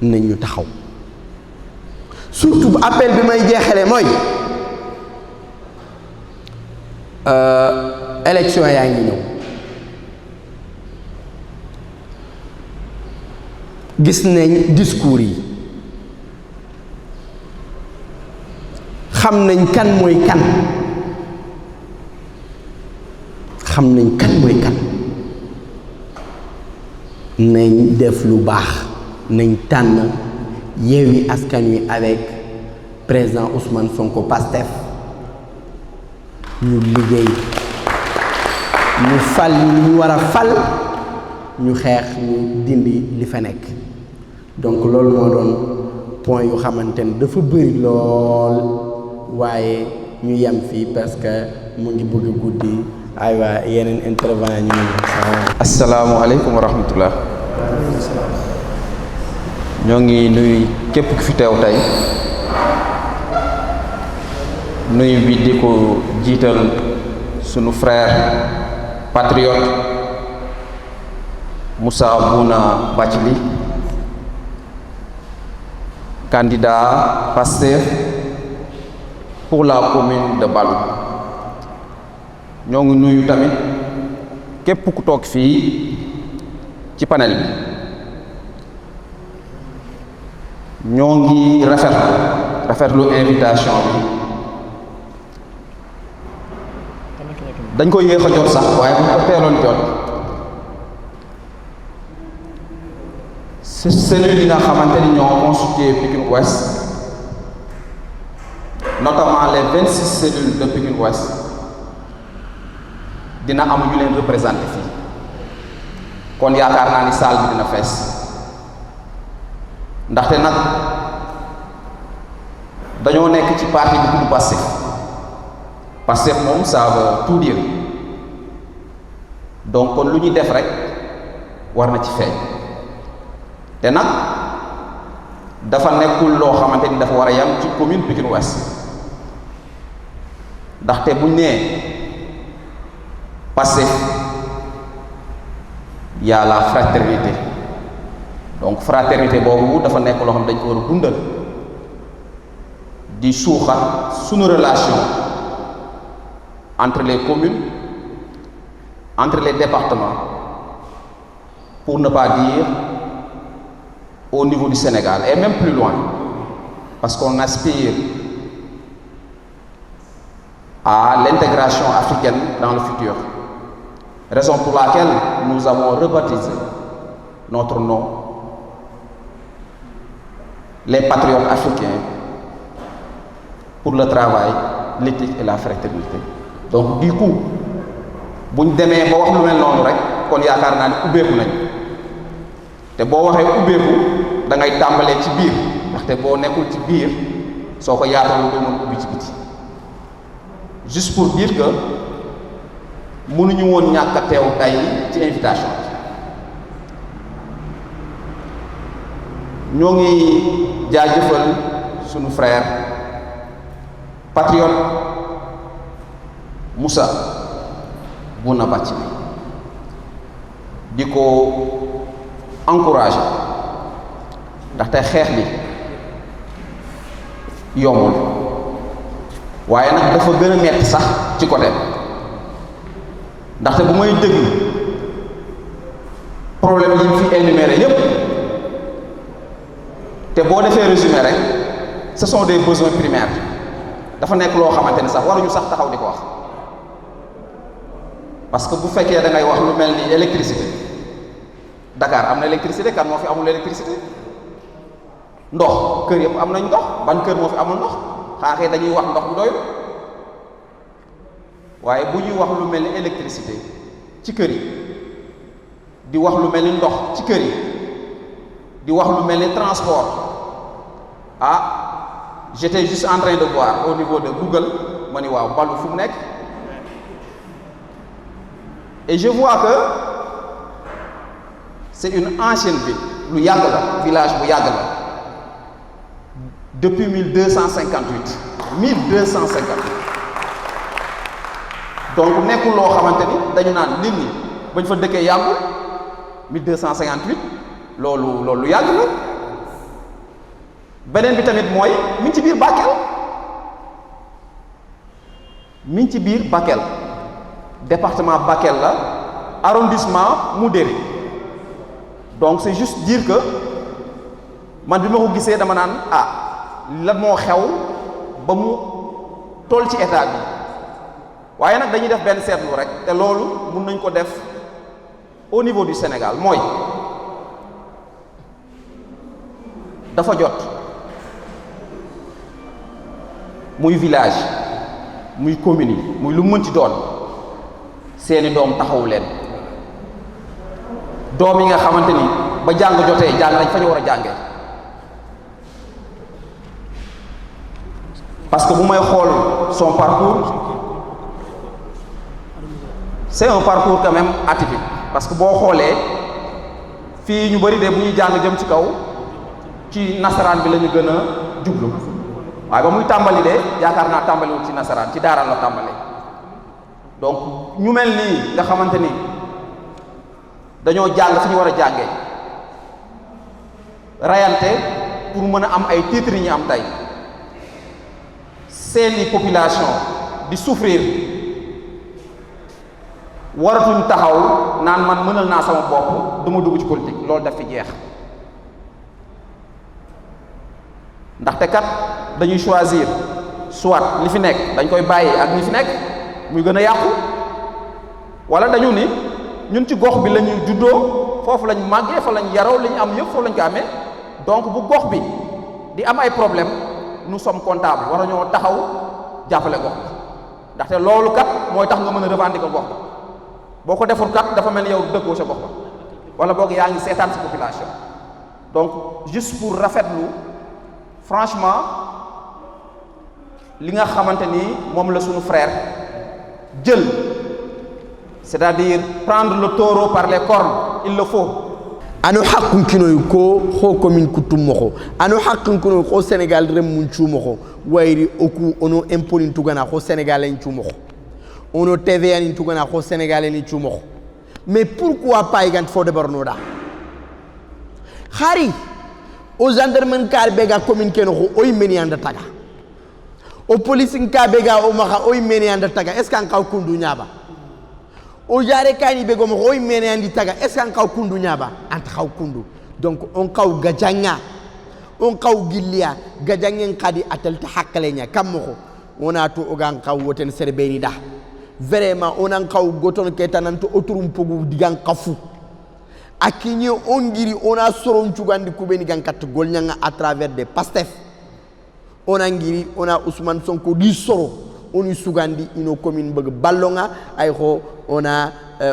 [SPEAKER 5] nañ ñu taxaw surtout appel bi may jeexale mooy élection yaa ngi ñëw gis nañ discours yi xam nañ kan mooy kan xam nañ kan mooy kan nañ def lu baax nañ tànn Yewwi Askan Wi avec président Ousmane Sonko Pastef ñu liggéey ñu fal ñu war a fal ñu xeex ñu dindi li fa nekk donc loolu moo doon point yu xamante ne dafa bëri lool waaye ñu yem fii parce que mu ngi bëgg a guddi aywa yeneen intervenant ñu ngi.
[SPEAKER 6] asalaamualeykum wa rahmatullah. ñoo ngi nuyu képp ku fi teew tey nuyu bi di ko jiital sunu frère patriote Moussa Bouna Bathily candidat Pastef pour la commune de Balou. ñoo ngi nuyu tamit képp ku toog fii ci panel bi ñoo ngi rafetlu invitation bi dañ ko yéex a jot sax waaye bu ko teeloon jot cellules yi nga xamante ni ñoo constitué Pikine Ouest notamment les 26 cellules de Pikine Ouest dina am ñu leen représenté fii kon yaakaar naa ni salle bi dina fees ndaxte nag dañoo nekk ci parti bu tudd Pastef moom ça veut tout dire donc kon lu ñuy def rek war na ci feeñ te nag dafa nekkul loo xamante ni dafa war a yam ci commune Pikine Ouest ndaxte buñ nee Pastef y a la fraternité donc fraternité boobu dafa nekk loo xam dañ ko war a dundal di suuxat sunu relation entre les communes entre les départements pour ne pas dire au niveau du Sénégal et même plus loin parce qu'on aspire à l'intégration africaine dans le futur, raison pour laquelle nous avons rebaptisé notre nom les patriotes africains pour le travail, l'éthique et la fraternité. Donc du coup buñ demee ba wax lu mel noonu rek kon yaakaar naa ni ubbeeku nañ te boo waxee ubbeeku da ngay tàmbalee ci biir ndaxte boo nekkul ci biir soo ko yaatalu doo mën ubbi ci biti juste pour dire que mënuñu woon ñàkk a teew tey ci invitation bi ñoo ngi jaajëfal sunu frère patriote Moussa Bouna Bathily di ko encouragé ndaxte xeex bi yombul waaye nag dafa gën a metti sax ci côté ndaxte bu may déglu problème yi mu fi énuméré yépp te boo defee résumé rek ce sont des besoins primaires dafa nekk loo xamante ni sax waruñu sax taxaw di ko wax parce que bu fekkee da ngay wax lu mel ni électricité Dakar am na électricité kan moo fi amul électricité ndox kër yëpp am nañ ndox ban kër moo fi amul ndox xaaxee dañuy wax ndox bu doyul waaye bu ñuy wax lu mel ni électricité ci kër yi di wax lu mel ni ndox ci kër yi di wax lu mel ni transport j'étais juste en train de voir au niveau de Google ma ni waaw Balou fu mu nekk et je vois que c'est une ancienne ville lu yàgg la village bu yàgg la depuis 1258 donc nekkul loo xamante ni dañu naan nit ñi bañ fa dëkkee yàggul 1258 loolu lu yàgg la beneen bi tamit mooy mi ngi ci biir Bakel département Bakel la arrondissement Moudéri donc c'est juste dire que man bi ma ko gisee dama naan lan moo xew ba mu toll ci état bi waaye nag dañuy def benn seetlu rek te loolu mun nañ ko def au niveau du Sénégal mooy dafa jot muy village muy commune yi muy lu mën ci doon seeni doom taxawu leen doom yi nga xamante ni ba jàng jotee jàng nañ fa ñu war a jàngee parce que bu may xool son parcours c'est un parcours quand même atypique parce que boo xoolee fii ñu bari de bu ñuy jàng jëm ci kaw ci nasaraan bi la ñu gën a jublu waaye ba muy tàmbali de yaakaar naa tàmbaliwul ci nasaraan ci daara la tàmbali donc ñu mel nii nga xamante ni dañoo jàng fi ñu war a jàngee rayante pour mën a am ay titres yi ñu am tey seeni population di souffrir waratuñ taxaw naan man mënal naa sama bopp du ma dugg ci politique loolu daf fi jeex ndaxte kat dañuy choisir soit li fi nekk dañ koy bàyyi ak ñi fi nekk muy gën a yàqu wala dañu ni ñun ci gox bi la ñuy juddoo foofu lañ màggee fa lañ yaroo li ñu am yëpp foofu lañ ko amee donc bu gox bi di am ay problème nous sommes comptables war nañoo taxaw jàppale gox bi ndaxte loolu kat mooy tax nga mën a revendiquer gox ba boo ko deful kat dafa mel ni yow dëkkoo sa gox ba wala boog yaa ngi seetaan sa population donc juste pour rafetlu franchement li nga xamante ni moom la suñu frère jël c'est-à-dire prendre le taureau par les cornes il le faut.
[SPEAKER 5] ano hakkun kinoy ko ho commune kutum moko ano hakkun kinoy ko Sénégal rem mun chumoko wayri oku ono impolin tugana ko Sénégalais en chumoko ono TVA ni tugana ko Sénégalais ni chumoko mais pourquoi pas igant fo de bornoda khari o gendarmerie kar bega commune keno ko oy meni anda taga o police ka bega o maka oy meni anda taga est ce kan kaw kundu nyaba o jare kani be gomo oy meni andi taga est ce kan kaw kundu nyaba ant kaw kundu donc on kaw gajanga on kaw gilliya gajangen kadi atel ta hakale nya kammo wona to o gan kaw woten serbeni da vraiment on an kaw goton ketananto oturum pogu digan kafu akini ongiri ona soron cugandi kubeni gan kat golnyanga à travers des pastef ona ngiri ona Ousmane Sonko di soro oni sugandi ino commune beug ballonga ay ko ona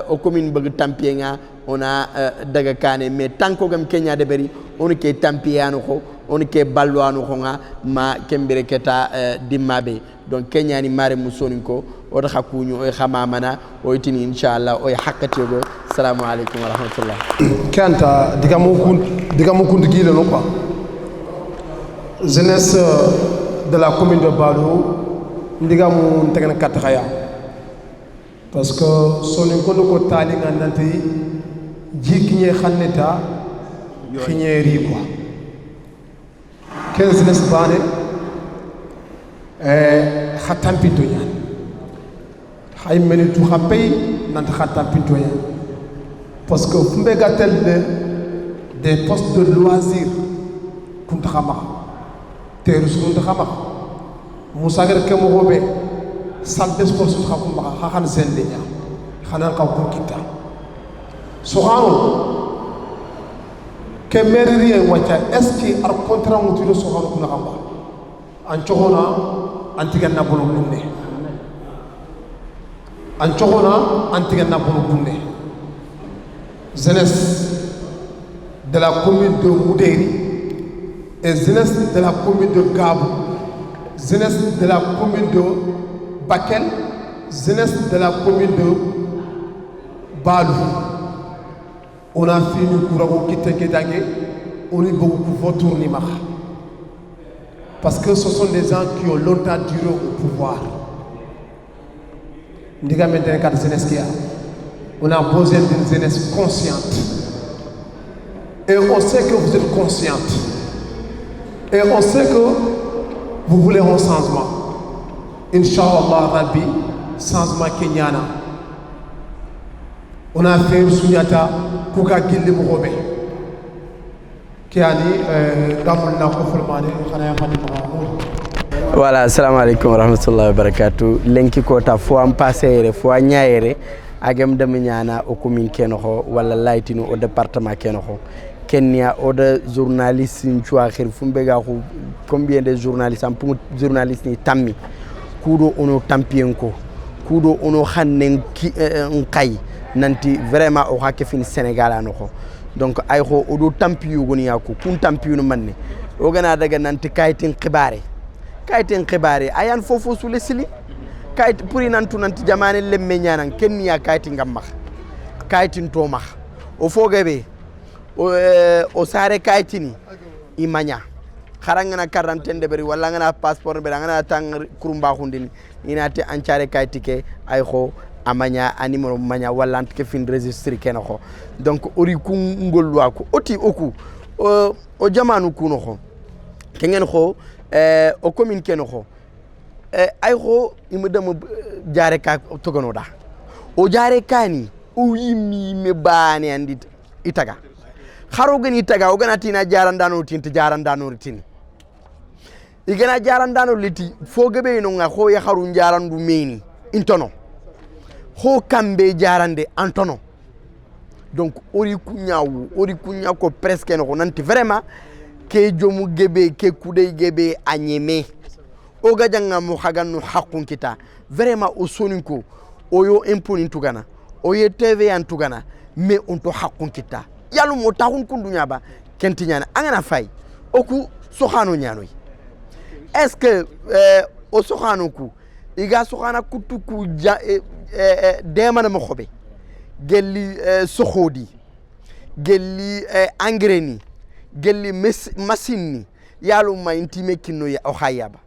[SPEAKER 5] o commune beug tampienga ona daga kane mais tanko gam Kenya de beri on ke tampiano ko on ke balloano ko nga ma kembere keta dimmabe donc Kenya ni mare musoni ko o da hakuñu o xamamana o tini inshallah o hakkati go assalamu alaykum wa rahmatullah
[SPEAKER 7] kanta digamu kun gile no quoi jeunesse de la commune de Balo ndigamu tegena kat khaya parce que soni ko tali ngandante jikñe xanneta xiñeri quoi 15 jeunesse bane khatam pinto ñaan hay meni tu xapay nant khatam pinto ñaan parce que fumbe gatel des postes de loisirs kunta xama terus kunta xama musagar ke mo hobe salle de sport su xakum ba xaxan sen de nya xana ka ko kita soxano ke mairie wacha est-ce que ar contrat mu tudo soxano kuna xamba an coxona antigan na bolo bunne an coxona antigan na bolo bunne jeunesse de la commune de Moudéri et jeunesse de la commune de Gabou, jeunesse de la commune de Bakel, jeunesse de la commune de Balou. On a fini Kourago Kitenkedage, on est beaucoup vautour Nimar. Parce que ce sont des gens qui ont longtemps duré au pouvoir. On a besoin d'une jeunesse consciente. Et on sait que vous êtes consciente. Et on sait que vous voulez un changement. Inch'Allah Rabbi, changement kenyana. On a fait Sunyata Kuka Gilli Mourobe.
[SPEAKER 4] Voilà, assalamu alaikum wa rahmatullahi wa barakatuh. Lenki kota fo am passer fo nyaere agam dem nyana o commune kenoho wala laitino au département kenoho. Kenya o de journaliste nchu akhir fumbega ko combien de journalistes am pour journaliste ni tammi kudo ono tampienko kudo ono xannen ki nkai nanti vraiment o hakke fin Sénégal anoko. Donc ay ko o do tampiyu goni yako kun tampiyu no manne o gana daga nanti kaytin khibare ayan fofo sule sili kayit puri nantu nanti jamane lemme nyanan kenniya kaytin gamma kaytin to ma o fogebe o sare kaytini imanya kharangana quarantaine de beri wala ngana passeport be ngana tang kurumba khundini inati ancare kaytike ay ko amanya animero manya walante ke fin registre kenoko donc ori ku ngolwa ko oti oku o jamanu kuno ko kengen ko o commune kenoko ay ko imudam jare ka togono da o jare kani o yimi me bani andi itaga kharo gani itaga o gana tina jarandano tinta jarandano tin igana jarandano liti fogebe no nga ko ya kharu jarandu meni intono ho kambe jarande antono donc ori kunya ko presque no nanti vraiment ke jomu gebe ke kudey gebe anyeme o gajanga mo khaganu haqqun kita vraiment o soninko o yo imponi tugana o ye tv an tugana mais on to haqqun kita yalu mo taxun kundunya ba kenti nyana angana fay oku soxano nyanoy est-ce que o soxano ku iga soxana kutuku demana mo xobe gelli soxodi gelli engrais ni gelli machine ni yalu ma intime kinno ya o khayaba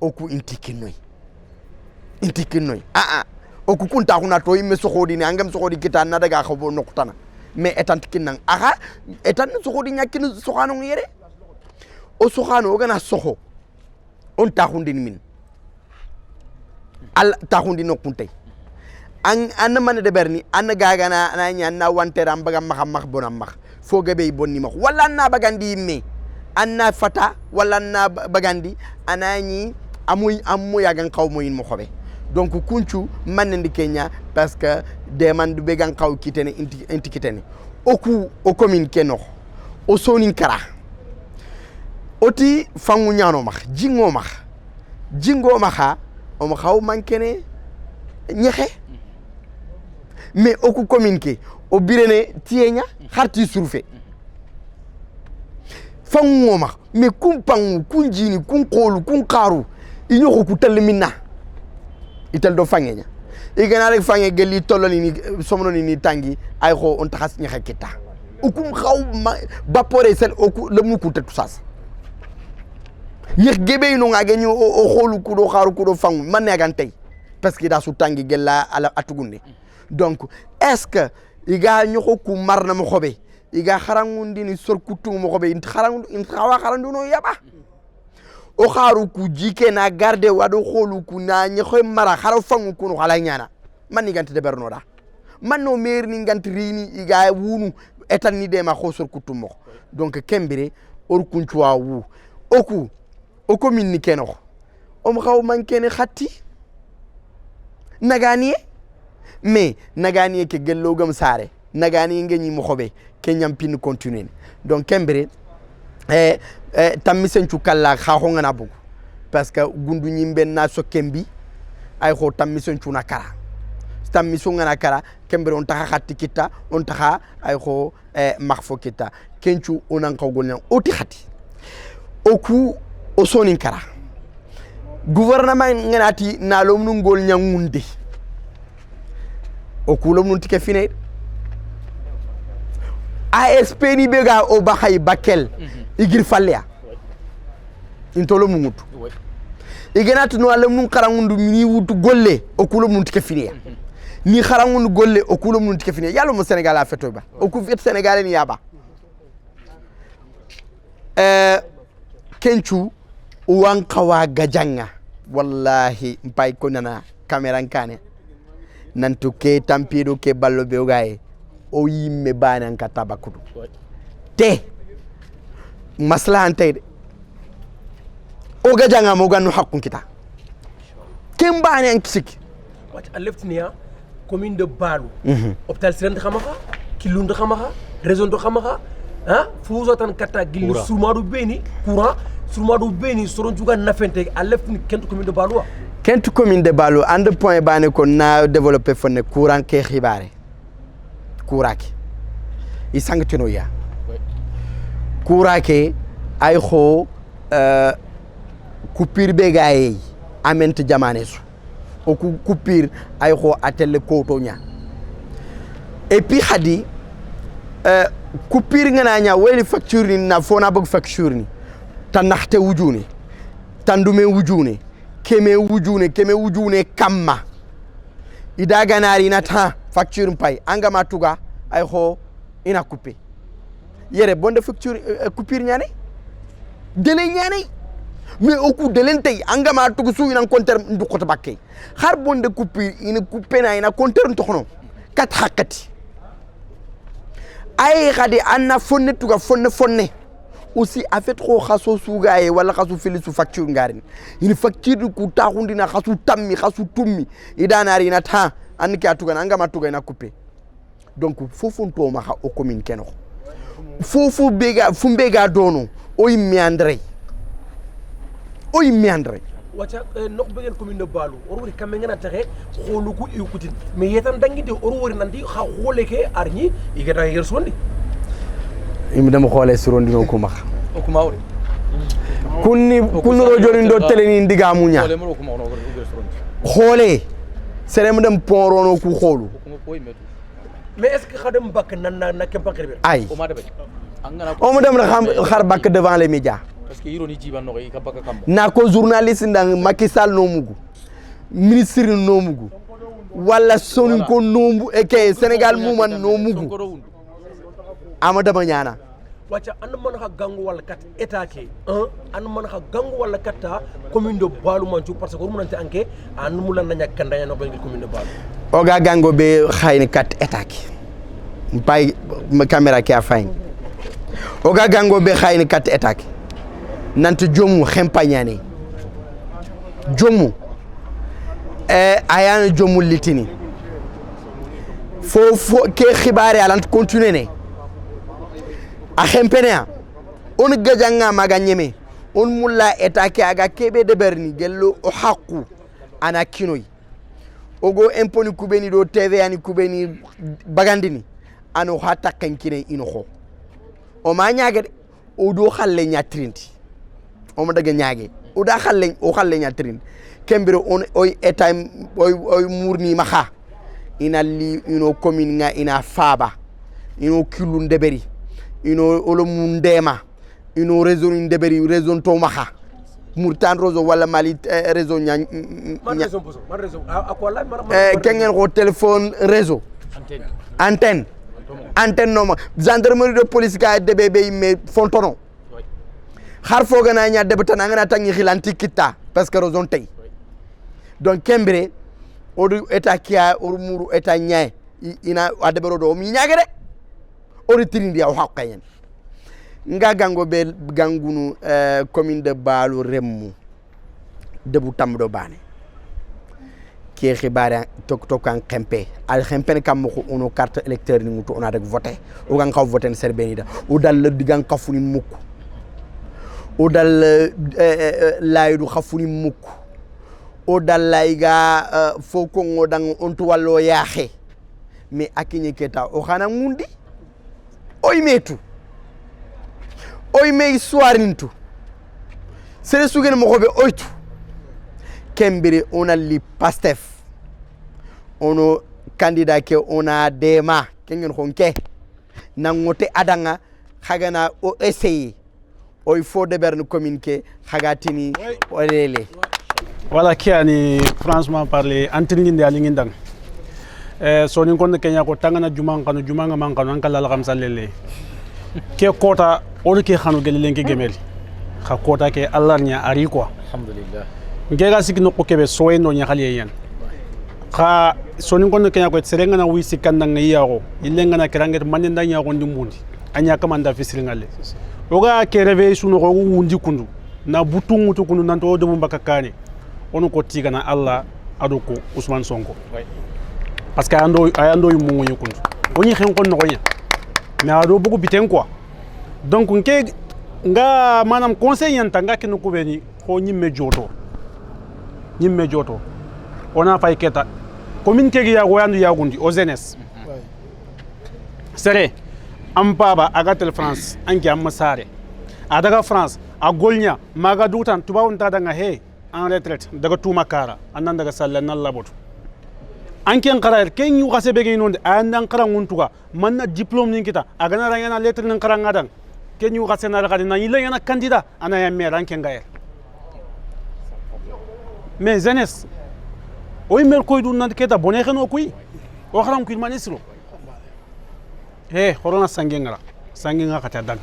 [SPEAKER 4] oku intikinoy oku kunta khuna to yimme soxodi ni angam soxodi kita na daga xobo nokutana mais etant kinang aha etan soxodi nyakino soxano yere o soxano o gana soxo on taxundin min al taxundi nokuntay an man de berni an gaga na nya na wantera mbaga max bonam max fogabe bonni max wala na bagandi me anna fata wala na bagandi anani amu yagan kaw moyin mo xobe donc kunchu man ndi Kenya parce que demande be gan kaw kitene inti kitene oku o commune keno o sonin kara oti fangu nyano max jingo maxa o ma xaw mankene ñexe mais oku communiquer o birene tienya xarti surfe fangu ma mais kum pangu kun jini kun qolu kun qaru iñoko ku talminna itel do fangenya igana rek fange geli toloni ni somno ni tangi ay xo on taxas ñexe kita okum xaw bapore sel oku lemnu ku tetu sas yek gebe no nga genyu o xolu ku do xaru ku do fangu man ne gantay parce que da su tangi gella ala atugunde donc est-ce que iga ñoko ku marna mo xobe iga xarangundi ni sor kutu mo xobe in xawa xarandu no yaba o xaru ku jike na garde wado xolu ku na ñoy mara xaro fangu ku no xala ñana man ni gante de berno da man no mer ni gante rini iga wunu etan ni de ma xo sor kutu mo donc kembere or kunchu wa wu oku o commune ni keno o mo xaw man kene xatti nagani mais nagani ke gello gam sare nagani ngeni mo xobe ke nyampin continuer donc kembere tamisen cu kala xa xo ngana bug parce que gundu nyimbe na so kembi ay xo tamisen cu na kara tamiso ngana kara kembere on taxa xatti kita on taxa ay xo maxfo kita kencu onan xawgol nyang oti xati oku o sonin kara gouvernement nganati na lom nu ngol nyangunde o kulom nun tike fine
[SPEAKER 5] ASP ni bega o bahay Bakel igir falya intolo mungutu igenatu no alam nun qarangundu ni wutu golle o kulo mun tike finiya ni qarangundu golle o kulo mun tike finiya yalo mo Sénégal a feto ba o ku fet Sénégalais ni yaba kenchu wankawa gajanga wallahi mpay ko nana camera kane nantu ke tampido ke ballo be ogaye o yimme banan ka tabakudu te masla ante o gajanga mo ganu hakkun kita ken banan kisik
[SPEAKER 8] wat a leftnia commune de Balou hôpital Sirène khamaha kilund khamaha région de khamaha ha fuzo tan kata gilli surmadu beni courant surmadu beni soron juga nafente a leftni kent commune de Balou
[SPEAKER 5] kent commune de Balou and point bane ko na développer fonne courant ke xibare courant ki i sangtino ya courant ke ay xo coupure be gaay ament jamane su o coupure ay xo atel ko to nya et puis hadi coupure ngana nya weli facture ni na fona bok facture ni tan naxte wujuni tandume wujuni keme wujune kamma ida ganari na ta facture pay anga matuga ay ho ina coupé yere bonde facture coupure ñane dele ñane mais au coup de lentey anga matugo su ina compteur ndu ko tabakke xar bonde coupure ina coupé na ina compteur ntoxno kat hakati ay xadi anna fonne tuga fonne aussi a fait trop khaso sugaye wala khasu filisu facture ngarin ini facture ku taxundina khasu tammi khasu tummi idanari na ta anki atuga nga matuga na coupé donc fofu to ma o commune keno fofu bega fumbega dono oy meandre
[SPEAKER 8] wacha nok begen commune de Balou orori kamé ngana taxé xolu ku ikutin mais yetan dangide orori nandi xa xoleke arñi igata yer sondi
[SPEAKER 5] imi dama xolé surondi no ko max
[SPEAKER 8] o kuma wori
[SPEAKER 5] kunni rojoni do teleni ndiga munya xolé serem dem porono ku xolu
[SPEAKER 8] mais est ce que xadam bak na kempa xirbe
[SPEAKER 5] ay o mo dem na xam xar bak devant les médias
[SPEAKER 8] parce que ironi jiban no ka bak kam
[SPEAKER 5] na ko journaliste ndang Macky Sall no mugu ministre no mugu wala soni ko nombu e ke Sénégal muman no mugu amada ba ñana
[SPEAKER 8] wacca and man ha gangu wala kat état ke and man ha gangu wala katta commune de Balou manchu parce que rumunante anke an mulan na ñak kandanya no bangil commune de Balou
[SPEAKER 5] oga gango be xayni kat état ke mpay ma caméra ki a fayni oga gango be xayni kat état ke nante jomu xempagnane jomu ayana jomu litini fo ke xibaare alant continuer ne a xempene on gajanga maga ñeme on mulla état aga kebe de berni gello o haqqu ana kinoy ogo imponi kubeni do TV ani kubeni bagandini ano hata kankine ino xo o ma ñaage de o do xalle ñatrindi o ma daga ñaage o da xalle ñatrindi kembiro on oy état oy murni maxa ina li ino commune nga ina faba ino kilu ndeberi ino olo mundema ino réseau ndeberi réseau to maxa murtan rozo wala mali réseau nya
[SPEAKER 8] man réseau akola
[SPEAKER 5] kengen ko téléphone réseau antenne no ma gendarmerie de police ka debebe me fontono xar foga na nya debata na ngana tangi xilanti kita parce que raison tay donc kembre odu état kia or muru état nya ina adebero do mi nyaage de ori tirindi ya hakkayen nga gango be gangunu commune de Balou remmu debu tamdo bane ki xibara tok kan xempé al xempé kam ko ono carte électeur ni muto ona rek voter o gan xaw voter serbeni da o dal le digan xafuni mukk o dal laydu xafuni mukk o dal layga foko ngodang onto wallo yaxé mais akinye keta o xana ngundi oy metu oy mey soirintu sere sugen mo xobe oytu kembere on a li Pastef ono candidat ke on a dema kengen xonke nangote adanga khagana o essayer o il faut de berne communiquer khagatini olele
[SPEAKER 2] voilà kiani franchement parler antingi alingi ndang so ni kon kenya ko tangana jumanga man kanu an kala kham salele ke kota o ke khanu gelelen ke gemel kha kota ke allah nya ari quoi
[SPEAKER 9] alhamdulillah
[SPEAKER 2] ngega sikino ko kebe soyno nya khali yen kha so ni kon kenya ko serenga na wi sikanda ngayago ilenga na kiranget manenda nya ko ndimbundi anya kamanda fisringale oga ke reve suno ko wundi kundu na butungu to kundu nanto do mbaka kane ono ko tiga na allah aduko Ousmane Sonko parce que ando yu mungu kundu oni xen ko nogonya mais ado bugu biten quoi donc nke nga manam conseil yanta nga kinu ko beni ko nyimme joto ona fay keta commune ke ya go yandu yagundi aux jeunesse sere am baba agatel France anki am sare adaga France a golnya maga dutan tubawun ta daga he en retraite daga tuma kara annan daga sallan nan labotu anki en qarar ken yu xase bege non andan qaran untuga manna diplôme ni kita agana rayana lettre nan qaran ngadan ken yu xase na ragadi nan yilla yana candidat ana ya mer anki ngayer mais jeunesse o mer koy dun nan keta boné xeno koy o xaram ko manisro horona sangenga khata dag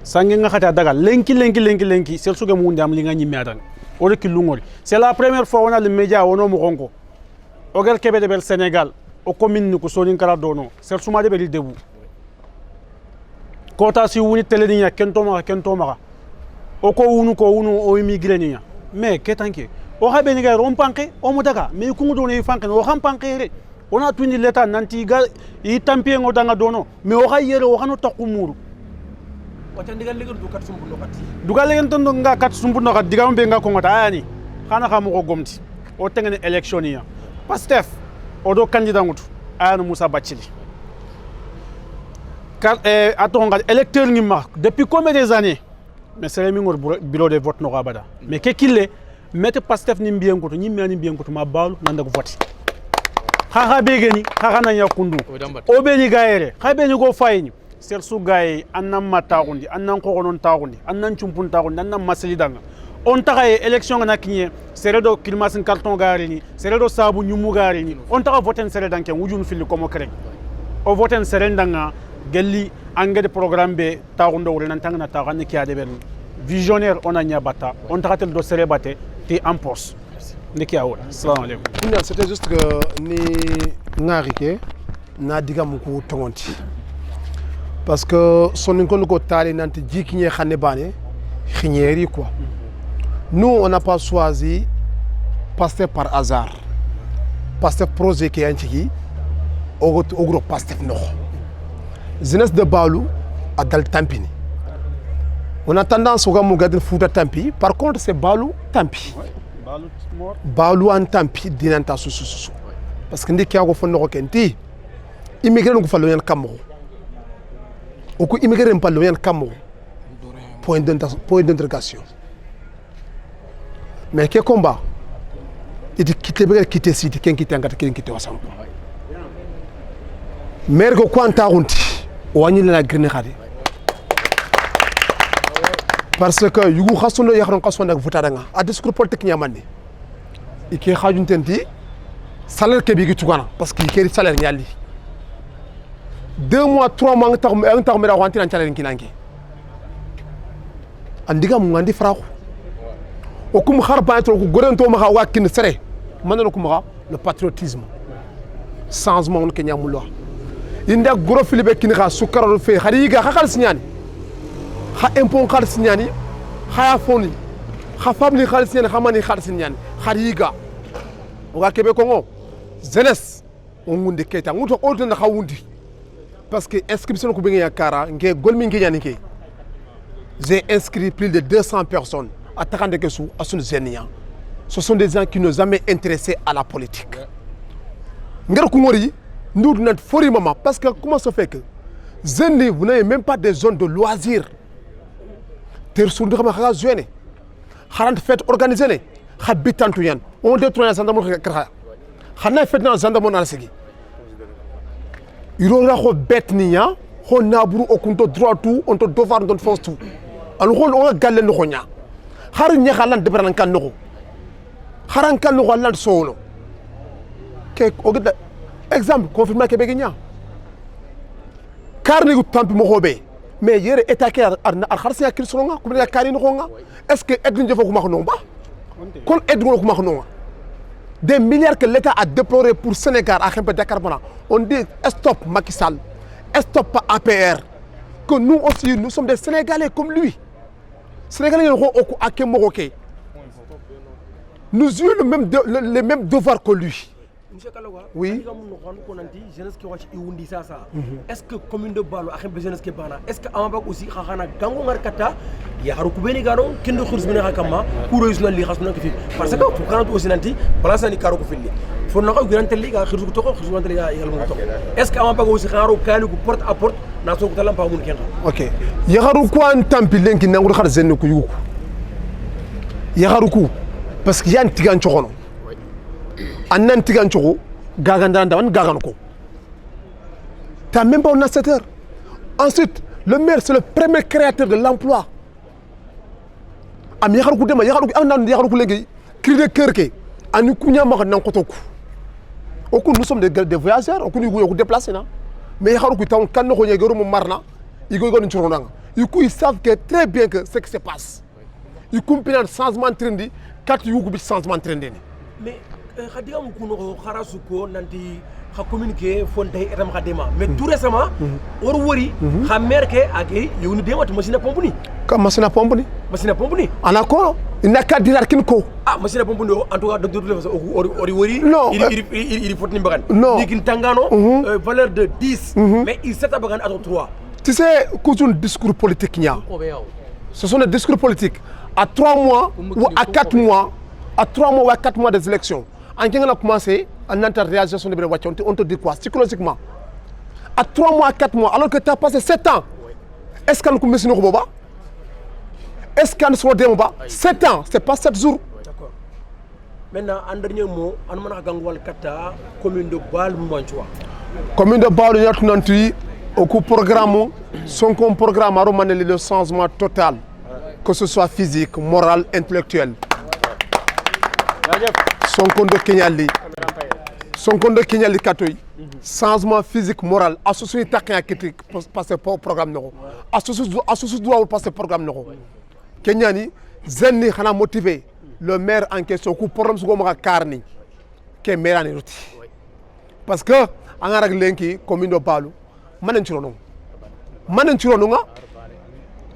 [SPEAKER 2] sangenga khata daga lenki sel suga mu ndam li nga nyimi adan o rek lungori c'est la première fois on a le média wono mo gonko o gel kebe de bel Sénégal o commune ko sonin kala dono sel suma de bel debu kota si wuni tele ni kento ma o ko wunu o immigré ni mais ketanke o habe ni ga rompanke o mo daga mais ku ngodo ne fanke o xampanke re on a tundi l'état nanti ga yi tampie ngodanga dono mais o khayere o khano takumuru
[SPEAKER 8] wata ndigal legal du kat sumbu nokati
[SPEAKER 2] dugal legal tondo nga kat sumbu nokat digam be nga ko ngota ani khana kham ko gomti o tengene élection ya Pastef o do candidat ngutu anu Moussa Bathily car atonga électeur ngi ma depuis combien des années mais c'est le ngor bureau de vote no abada mais ke kille mette Pastef ni mbiyen ngutu ni mbiyen ngutu ma balu nanda ko vote kha begeni kha na yakundu o beni gaere kha beni go fayni sel su gaay annam matagundi annan ko gonon tagundi annan chumpun tagundi annan maslidanga on taxay élection na kinye seredo kilmasin carton garini seredo sabu nyumu garini on taxa voten seredan ken wujun fili komo krek o voten serendanga gelli engrais programme be tagundo wala nan tangana taxani kiade ben visionnaire on a nyabata on taxatel do serebate ti en poste Assalamu alaikum.
[SPEAKER 7] C'était juste que ni ngarike na digam ko tongonti parce que son ko ko tali nanti jikiñe xane bané xignéri quoi. Nous on n'a pas choisi Pastef par hasard. Pastef projet qui antiki au gros Pastef no. Jeunesse de Balou à dal Tampini. On a tendance au gamu gadin Fouta Tampi, par contre c'est Balou Tampi. Balou en Tampi dinanta susu parce que ndiki ago fonno ko kenti immigré ko fallo yan kammo o ko immigrémpallo yan kammo point d'interrogation mais que combat il quitter site ken quitter ngata ken quitter wasam mer ko kwanta gunti o wani la grene khadi parce que yugu khasuno yakhron khasona votadanga a discours politique nyamani ike khajuntendi salaire ke bigi tukana parce que ike salaire nyali 2 mois 3 mois ntar mera wanti nan salaire kinangi andiga mu ngandi frako o kum kharba to ko gorento ma wa kin sere manalo kum le patriotisme changement on kenya mulo inda goro filibe kin kha sukaro fe khariga khal sinyani kha impon khal sinyani kha foni kha family khal sinyani khamani khal sinyani khariga oga kebe kongo jeunesse on ngunde keta nguto olto na khawundi parce que inscription ko bengi yakara nge golmi ngi nyani ke j'ai inscrit plus de 200 personnes à Takandekesu à son zenia. Ce sont des gens qui n'ont jamais intéressé à la politique. Ngero kungori nous notre fori maman parce que comment ça fait que zeni vous n'avez même pas des zones de loisirs. Tersundu kama kha jeune. Kharant fête organisée habitantu yan on détruit la gendarmerie khana fête dans la gendarmerie na sigi irora ko bet niya ho naburu okunto droit tout on to devoir on force tout al hol on galle no nya har nya khalan de bran kan no haran kan no lan solo ke o gida exemple confirmer ke be nya karni gu tampi mo hobe mais yere état ar kharsia kil songa ko be kari no nga est-ce que edun jefo ko makno ba kon edun ko makno des milliards que l'État a déploré pour Sénégal à Dakar. On dit stop Macky Sall, stop APR. Que nous aussi, nous sommes des Sénégalais comme lui. Sénégalais, nous avons les mêmes devoirs que lui.
[SPEAKER 8] Monsieur Kaloga,
[SPEAKER 7] oui.
[SPEAKER 8] Est-ce que commune de Balo a jeunesse qui bana? Est-ce que Amabak aussi Khana Gango Markata, Yaharu Kubeni Garon, Kendo Khuzmina Hakama, Kuro Isla Lihasuna Kifi. Parce que pour quand aussi nanti, Balasani Karo Kufili. Faut n'a pas grand liga, Khuzutoko, Khuzmanteliga Yalmoto. Est-ce que Amabak aussi Kharo Kalu porte à porte, Naso Talam Pamoun Kenra? Ok.
[SPEAKER 7] Yaharu Kwan Tampilen qui n'a pas de Kuyu. Yaharuku, parce qu'il y a un Tigan Chorono. Anan tigan choko gagandan dawan gaganoko. T'as même pas un assesseur. Ensuite, le maire c'est le premier créateur de l'emploi. Am yaharuku dema yaharuku anan yaharuku legi cri de cœur ke anu kunya ma nan kotoku. Oku nous sommes des voyageurs, oku nous déplacés na. Mais yaharuku taw kan no nyegero mo marna, igo go nchorona. Ils savent que très bien que ce qui se passe. Ils comprennent changement trendi, quatre yugo bi changement trendi.
[SPEAKER 8] Mais Khadia Moukono Kharasuko nanti a communiqué Fontaine et Ramadema. Mais tout récemment, Orwori, Hamerke, Agé, il y a une démarche machine à pomper.
[SPEAKER 7] Comme machine à pomper? Machine à pomper? En accord? Il n'a qu'à dire à Kinko. Ah, machine à pomper, en tout cas, de toute façon, Orwori, non, il faut une bagan. Non, il y a une tangano, valeur de 10, mais il s'est à bagan à 3. Tu sais, qu'est-ce un discours politique qu'il y a? Ce sont des discours politiques. À 3 mois ou à 4 mois, à 3 mois ou à 4 mois des élections. En qui on a commencé en interréalisation de Bénévoiture, on te dit quoi psychologiquement? À 3 mois, à 4 mois, alors que tu as passé 7 ans, est-ce qu'on a commencé à nous? Est-ce qu'on a commencé à 7 ans, c'est pas 7 jours.
[SPEAKER 8] D'accord. Maintenant, en dernier mot, on a gangwal kata commune de Bal Moumanchoua.
[SPEAKER 7] Commune de Bal, il y a au programme, son programme a remené le changement total, que ce soit physique, moral, intellectuel. Son compte de Kenyali, son compte de Kenyali Katoy, changement physique, moral, associé à qui passe au programme neuro, associé doit passer au programme neuro. Kenyani, Zenni a motivé le maire en question, pour programme sur le Karni, qui est maire en Eruti. Parce que, en a réglé commune de Balou, Manenchurono. Manenchurono,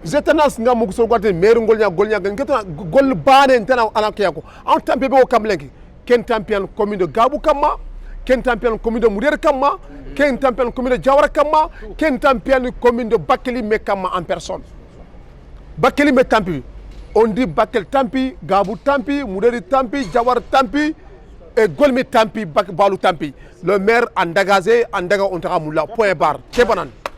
[SPEAKER 7] Zetanas nga mo so gwate meru golnya ngata gol banen tana ala kiyako en tampe be o kamlenki ken tampian commune de Gabu Kama ken tampian commune de Mourir Kama ken tampian commune de Jawara Kama ken tampian commune de Bakeli Mekama en personne Bakeli me tampi on dit Bakel tampi Gabu tampi Mourir tampi Jawara tampi et Golmi tampi Balu tampi le maire andagazé andaga on tara moula point barre kebanan